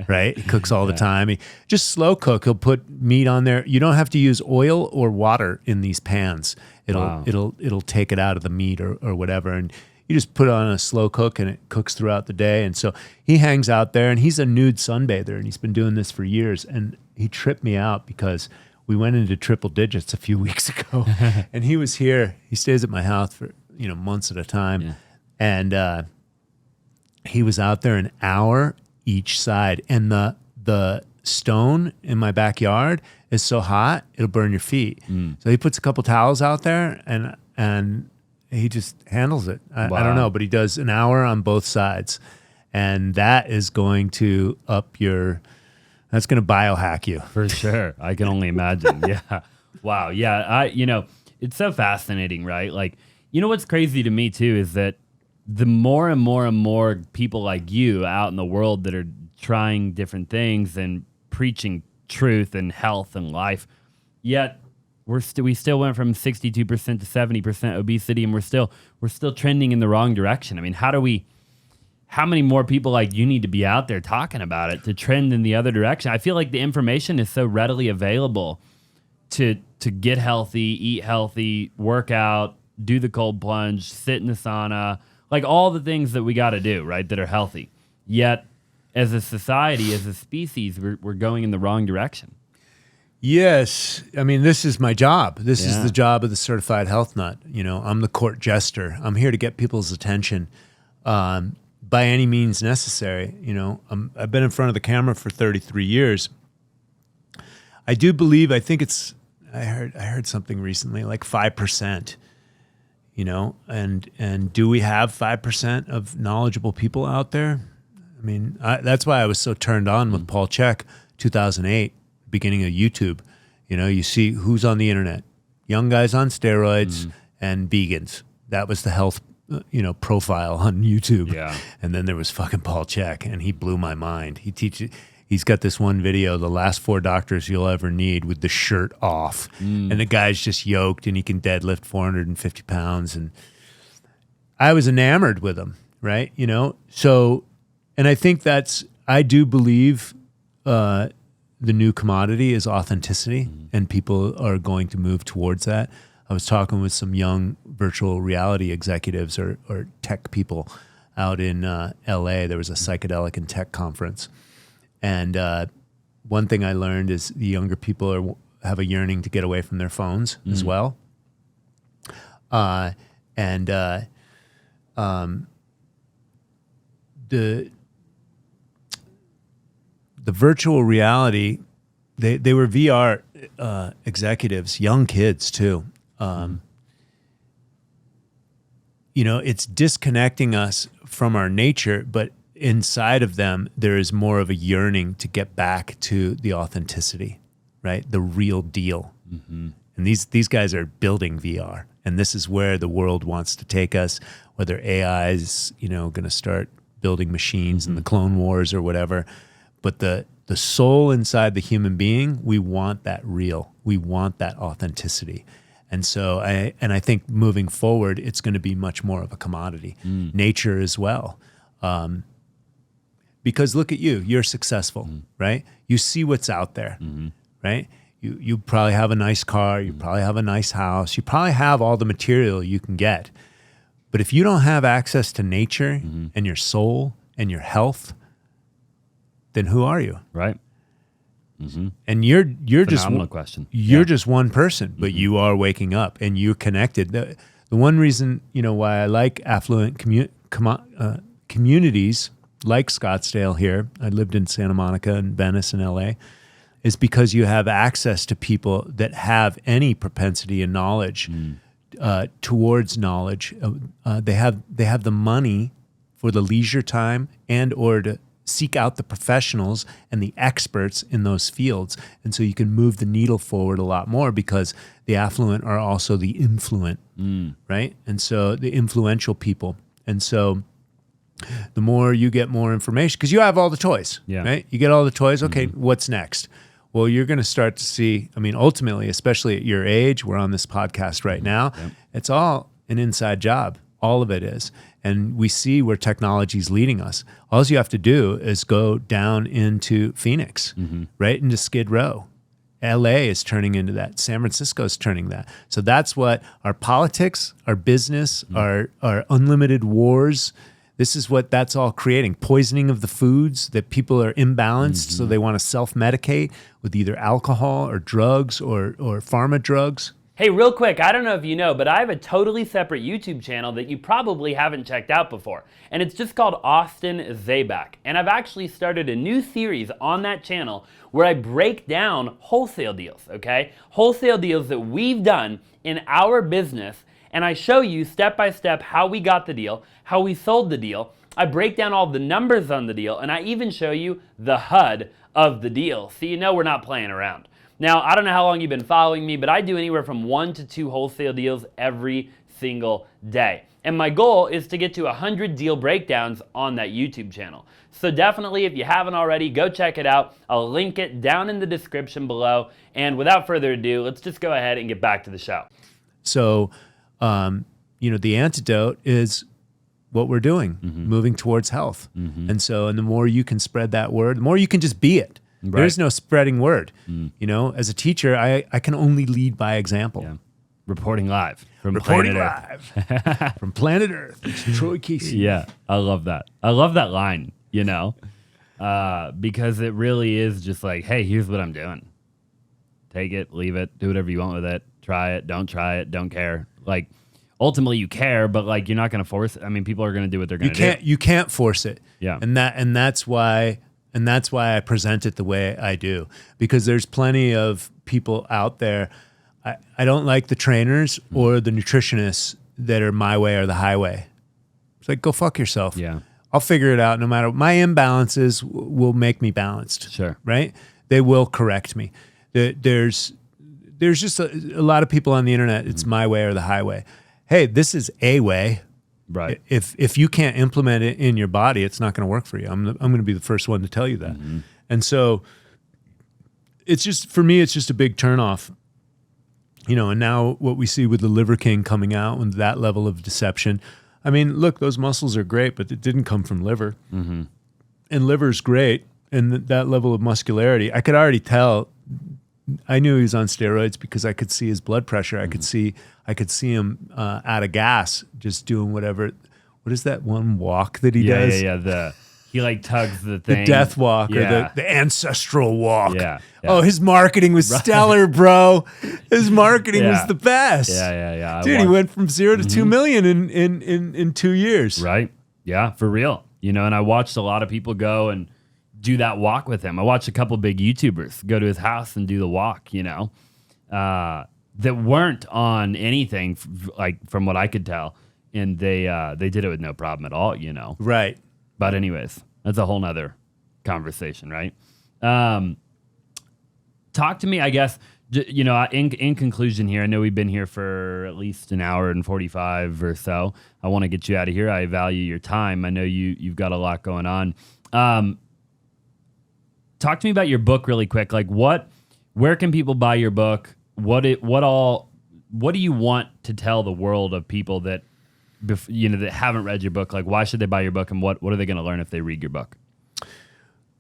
right? He cooks all the time. He just slow cook. He'll put meat on there. You don't have to use oil or water in these pans. It'll take it out of the meat or whatever. And you just put it on a slow cook, and it cooks throughout the day. And so he hangs out there, and he's a nude sunbather, and he's been doing this for years. And he tripped me out because we went into triple digits a few weeks ago, and he was here. He stays at my house for months at a time, and he was out there an hour each side. And the stone in my backyard is so hot it'll burn your feet. So he puts a couple towels out there, and he just handles it. I don't know, but he does an hour on both sides, and that is going to that's going to biohack you. For sure. I can only imagine. Yeah. Wow. Yeah. It's so fascinating, right? Like, what's crazy to me too is that the more and more and more people like you out in the world that are trying different things and preaching truth and health and life, yet we still went from 62% to 70% obesity, and we're still trending in the wrong direction. I mean, how many more people like you need to be out there talking about it to trend in the other direction? I feel like the information is so readily available to get healthy, eat healthy, work out, do the cold plunge, sit in the sauna, like all the things that we got to do, right, that are healthy. Yet, as a society, as a species, we're going in the wrong direction. Yes. I mean, this is my job. This is the job of the certified health nut. I'm the court jester. I'm here to get people's attention. by any means necessary. You know, I've been in front of the camera for 33 years. I do believe, I think it's, I heard something recently, like 5%, you know, and do we have 5% of knowledgeable people out there? I mean, that's why I was so turned on with Paul Chek, 2008, beginning of YouTube. You know, you see who's on the internet, young guys on steroids and vegans. That was the health, you know, profile on YouTube. Yeah. And then there was fucking Paul Chek, and he blew my mind. He's got this one video, the last 4 doctors you'll ever need, with the shirt off. And the guy's just yoked, and he can deadlift 450 pounds. And I was enamored with him, right? You know, so, and I think I do believe the new commodity is authenticity, and people are going to move towards that. I was talking with some young virtual reality executives or tech people out in LA. There was a psychedelic and tech conference. And one thing I learned is the younger people have a yearning to get away from their phones as well. The virtual reality, they were VR executives, young kids too. You know, it's disconnecting us from our nature, but inside of them, there is more of a yearning to get back to the authenticity, right? The real deal. And these guys are building VR, and this is where the world wants to take us, whether AI is, you know, going to start building machines in the Clone Wars or whatever. But the soul inside the human being, we want that real. We want that authenticity. And so I think moving forward, it's going to be much more of a commodity. Nature as well. Because look at you, you're successful, right? You see what's out there, right? You probably have a nice car, you probably have a nice house, you probably have all the material you can get. But if you don't have access to nature and your soul and your health, then who are you? Right. And you're Phenomenal just question. You're just one person, but you are waking up and you're connected. The one reason, you know, why I like affluent communities like Scottsdale here, I lived in Santa Monica and Venice and LA, is because you have access to people that have any propensity and knowledge towards knowledge. They have the money for the leisure time and or to seek out the professionals and the experts in those fields. And so you can move the needle forward a lot more because the affluent are also the influent, right? And so the influential people. And so the more you get more information, because you have all the toys, right? You get all the toys. Okay, what's next? Well, you're going to start to see, I mean, ultimately, especially at your age, we're on this podcast right now, it's all an inside job. All of it is. And we see where technology is leading us. All you have to do is go down into Phoenix, right into Skid Row. LA is turning into that. San Francisco is turning that. So that's what our politics, our business, our unlimited wars, this is what that's all creating. Poisoning of the foods, that people are imbalanced, so they want to self-medicate with either alcohol or drugs or pharma drugs. Hey, real quick, I don't know if you know, but I have a totally separate YouTube channel that you probably haven't checked out before. And it's just called Austin Zaback. And I've actually started a new series on that channel where I break down wholesale deals, okay? Wholesale deals that we've done in our business. And I show you step by step how we got the deal, how we sold the deal. I break down all the numbers on the deal, and I even show you the HUD of the deal, so you know we're not playing around. Now, I don't know how long you've been following me, but I do anywhere from 1 to 2 wholesale deals every single day. And my goal is to get to 100 deal breakdowns on that YouTube channel. So definitely, if you haven't already, go check it out. I'll link it down in the description below. And without further ado, let's just go ahead and get back to the show. So, you know, the antidote is what we're doing, moving towards health. And so, and the more you can spread that word, the more you can just be it. Right. There's no spreading word. You know, as a teacher, I can only lead by example. Yeah. Reporting live from Reporting Planet live from Planet Earth. It's Troy Casey. Yeah, I love that. I love that line, you know, because it really is just like, hey, here's what I'm doing. Take it, leave it, do whatever you want with it. Try it, don't care. Like, ultimately you care, but like you're not going to force it. I mean, people are going to do what they're going to do. You can't force it. Yeah. And that's why I present it the way I do, because there's plenty of people out there. I don't like the trainers or the nutritionists that are my way or the highway. It's like, go fuck yourself. Yeah. I'll figure it out. No matter my imbalances will make me balanced. Sure. Right. They will correct me. There's just a lot of people on the internet. It's my way or the highway. Hey, this is a way. Right. If you can't implement it in your body, it's not going to work for you. I'm going to be the first one to tell you that. And so it's just, for me, it's just a big turnoff. And now what we see with the Liver King coming out and that level of deception. I mean, look, those muscles are great, but it didn't come from liver. And liver's great. And that level of muscularity, I could already tell. I knew he was on steroids because I could see his blood pressure. I could see him out of gas, just doing whatever. What is that one walk that he does? Yeah. He like tugs the thing. The death walk or the ancestral walk. Yeah. Oh, his marketing was stellar, bro. His marketing was the best. Yeah. Dude, he went from 0 to 2 million in 2 years. Right. Yeah, for real. And I watched a lot of people go and do that walk with him. I watched a couple big YouTubers go to his house and do the walk, that weren't on anything like from what I could tell. And they did it with no problem at all, Right. But anyways, that's a whole nother conversation, right? Talk to me, I guess, in conclusion here, I know we've been here for at least an hour and 45 or so. I want to get you out of here. I value your time. I know you've got a lot going on. Talk to me about your book really quick. Like where can people buy your book? What do you want to tell the world of people that that haven't read your book? Like, why should they buy your book, and what are they going to learn if they read your book?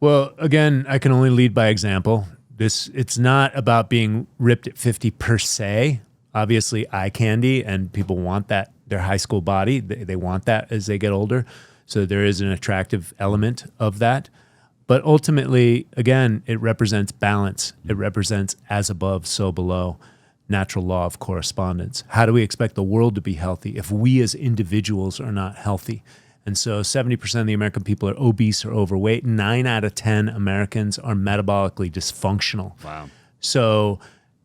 Well, again, I can only lead by example. It's not about being ripped at 50 per se. Obviously, eye candy, and people want that. Their high school body, they want that as they get older. So there is an attractive element of that. But ultimately, again, it represents balance. It represents as above, so below. Natural law of correspondence. How do we expect the world to be healthy if we as individuals are not healthy? And so 70% of the American people are obese or overweight. 9 out of 10 Americans are metabolically dysfunctional. Wow. So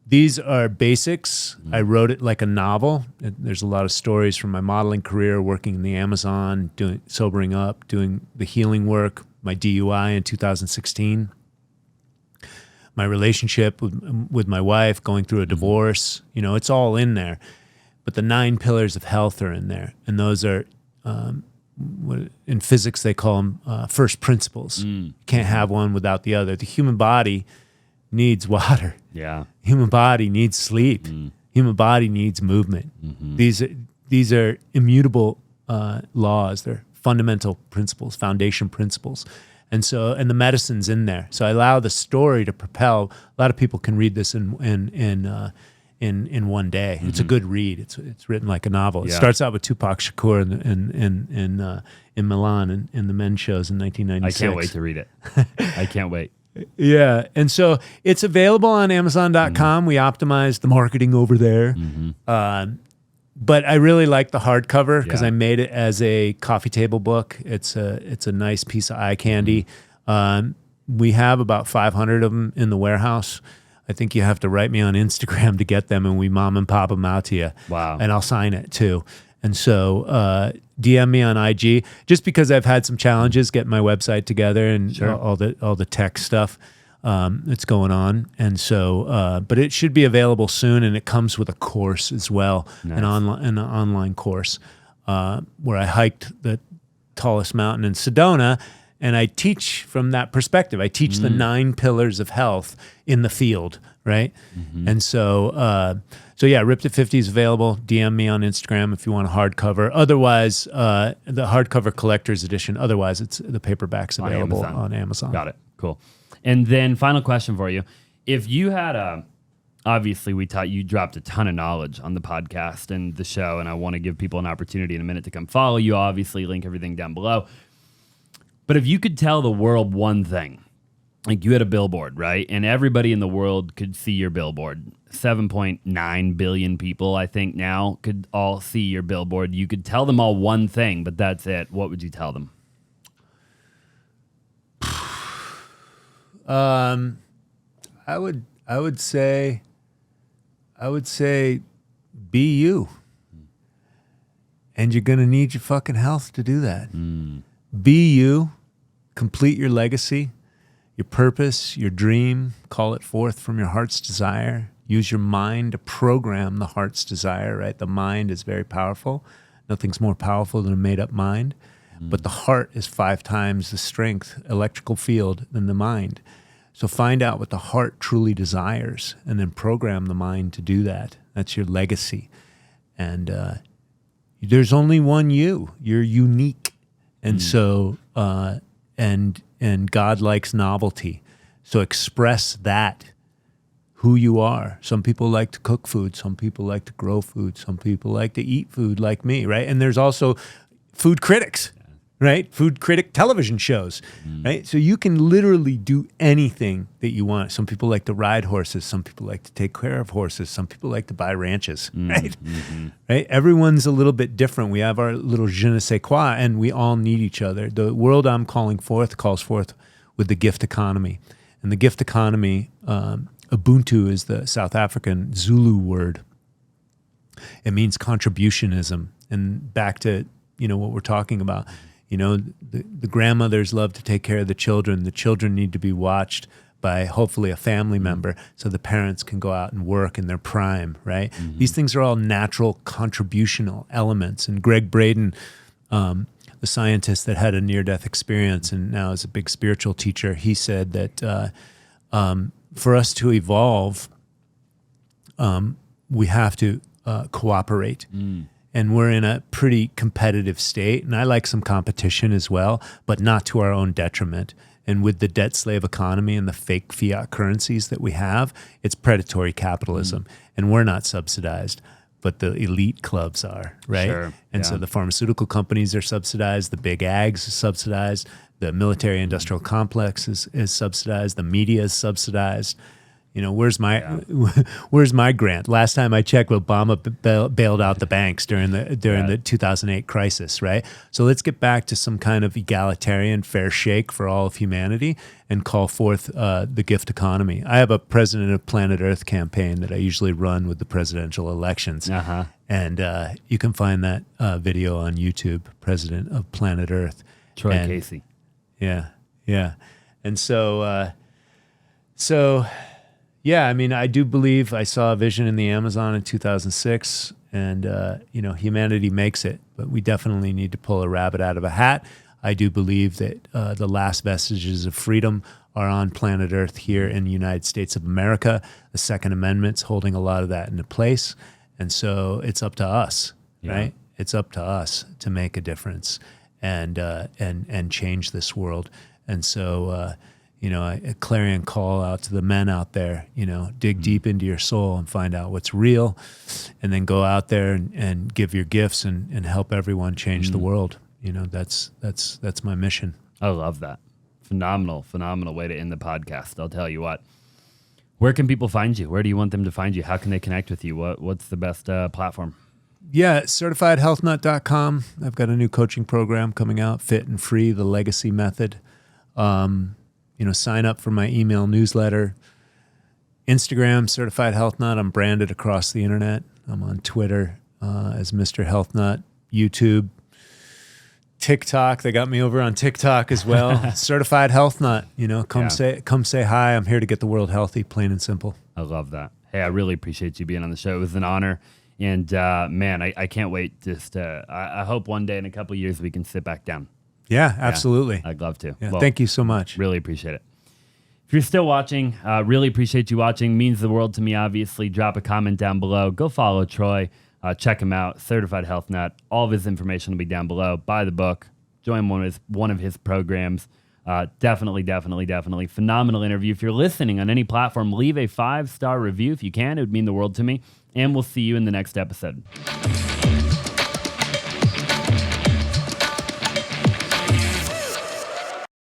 these are basics. I wrote it like a novel. There's a lot of stories from my modeling career, working in the Amazon, sobering up, doing the healing work, my DUI in 2016. My relationship with my wife, going through a divorce, it's all in there. But the 9 pillars of health are in there. And those are, in physics, they call them first principles. You can't have one without the other. The human body needs water. Yeah. Human body needs sleep. Human body needs movement. These are immutable laws. They're fundamental principles, foundation principles. And the medicine's in there. So I allow the story to propel. A lot of people can read this in one day. It's a good read. It's written like a novel. It starts out with Tupac Shakur in Milan in the men's shows in 1996. I can't wait to read it. I can't wait. Yeah. And so it's available on Amazon.com. We optimized the marketing over there. But I really like the hardcover because I made it as a coffee table book. It's a nice piece of eye candy. We have about 500 of them in the warehouse. I think you have to write me on Instagram to get them, and we mom and pop them out to you. Wow. And I'll sign it too. And so DM me on IG, just because I've had some challenges getting my website together and all the tech stuff that's going on. And so, but it should be available soon, and it comes with a course as well, an online course where I hiked the tallest mountain in Sedona, and I teach from that perspective. I teach the 9 pillars of health in the field, right? And so, RippedAt50 is available. DM me on Instagram if you want a hardcover. Otherwise, the hardcover collector's edition. Otherwise, it's the paperback's available on Amazon. Got it. Cool. And then final question for you. If you had obviously you dropped a ton of knowledge on the podcast and the show, and I want to give people an opportunity in a minute to come follow you. Obviously, link everything down below. But if you could tell the world one thing like you had a billboard, right? And everybody in the world could see your billboard. 7.9 billion people, I think now, could all see your billboard. You could tell them all one thing, but that's it. What would you tell them? I would say be you. And you're going to need your fucking health to do that. Be you, complete your legacy, your purpose, your dream, call it forth from your heart's desire. Use your mind to program the heart's desire, right? The mind is very powerful. Nothing's more powerful than a made-up mind. But the heart is 5 times the strength, electrical field, than the mind. So find out what the heart truly desires and then program the mind to do that. That's your legacy. And there's only one you. You're unique. And so, and God likes novelty. So express that, who you are. Some people like to cook food. Some people like to grow food. Some people like to eat food like me, right? And there's also food critics, right? Food critic television shows, right? So you can literally do anything that you want. Some people like to ride horses. Some people like to take care of horses. Some people like to buy ranches, right? Right? Everyone's a little bit different. We have our little je ne sais quoi, and we all need each other. The world I'm calling forth calls forth with the gift economy. And the gift economy, Ubuntu is the South African Zulu word. It means contributionism. And back to, what we're talking about. The grandmothers love to take care of the children. The children need to be watched by hopefully a family member so the parents can go out and work in their prime, right? These things are all natural contributional elements. And Greg Braden, the scientist that had a near-death experience and now is a big spiritual teacher, he said that for us to evolve, we have to cooperate. And we're in a pretty competitive state. And I like some competition as well, but not to our own detriment. And with the debt slave economy and the fake fiat currencies that we have, it's predatory capitalism. And we're not subsidized, but the elite clubs are, right? Sure, and so the pharmaceutical companies are subsidized, the big ags are subsidized, the military industrial complex is subsidized, the media is subsidized. Where's my grant? Last time I checked, Obama bailed out the banks during the 2008 crisis, right? So let's get back to some kind of egalitarian fair shake for all of humanity and call forth the gift economy. I have a President of Planet Earth campaign that I usually run with the presidential elections. And you can find that video on YouTube, President of Planet Earth. Troy Casey. Yeah. And so... yeah, I mean, I do believe I saw a vision in the Amazon in 2006, and, humanity makes it, but we definitely need to pull a rabbit out of a hat. I do believe that the last vestiges of freedom are on planet Earth here in the United States of America. The Second Amendment's holding a lot of that into place, and so it's up to us, right? It's up to us to make a difference and change this world. And so... a clarion call out to the men out there, dig deep into your soul and find out what's real, and then go out there and give your gifts and help everyone change the world. That's my mission. I love that. Phenomenal way to end the podcast. I'll tell you what. Where can people find you? Where do you want them to find you? How can they connect with you? What's the best platform? Yeah, certifiedhealthnut.com. I've got a new coaching program coming out, Fit and Free, the Legacy Method. Sign up for my email newsletter. Instagram, Certified Health Nut. I'm branded across the internet. I'm on Twitter as Mr. Health Nut. YouTube, TikTok. They got me over on TikTok as well. Certified Health Nut. Come say hi. I'm here to get the world healthy, plain and simple. I love that. Hey, I really appreciate you being on the show. It was an honor. And man, I can't wait. I hope one day in a couple of years we can sit back down. Yeah, absolutely. Yeah, I'd love to. Yeah, thank you so much. Really appreciate it. If you're still watching, really appreciate you watching. Means the world to me, obviously. Drop a comment down below. Go follow Troy. Check him out, Certified Health Nut. All of his information will be down below. Buy the book. Join one of his programs. Definitely phenomenal interview. If you're listening on any platform, leave a 5-star review if you can. It would mean the world to me. And we'll see you in the next episode.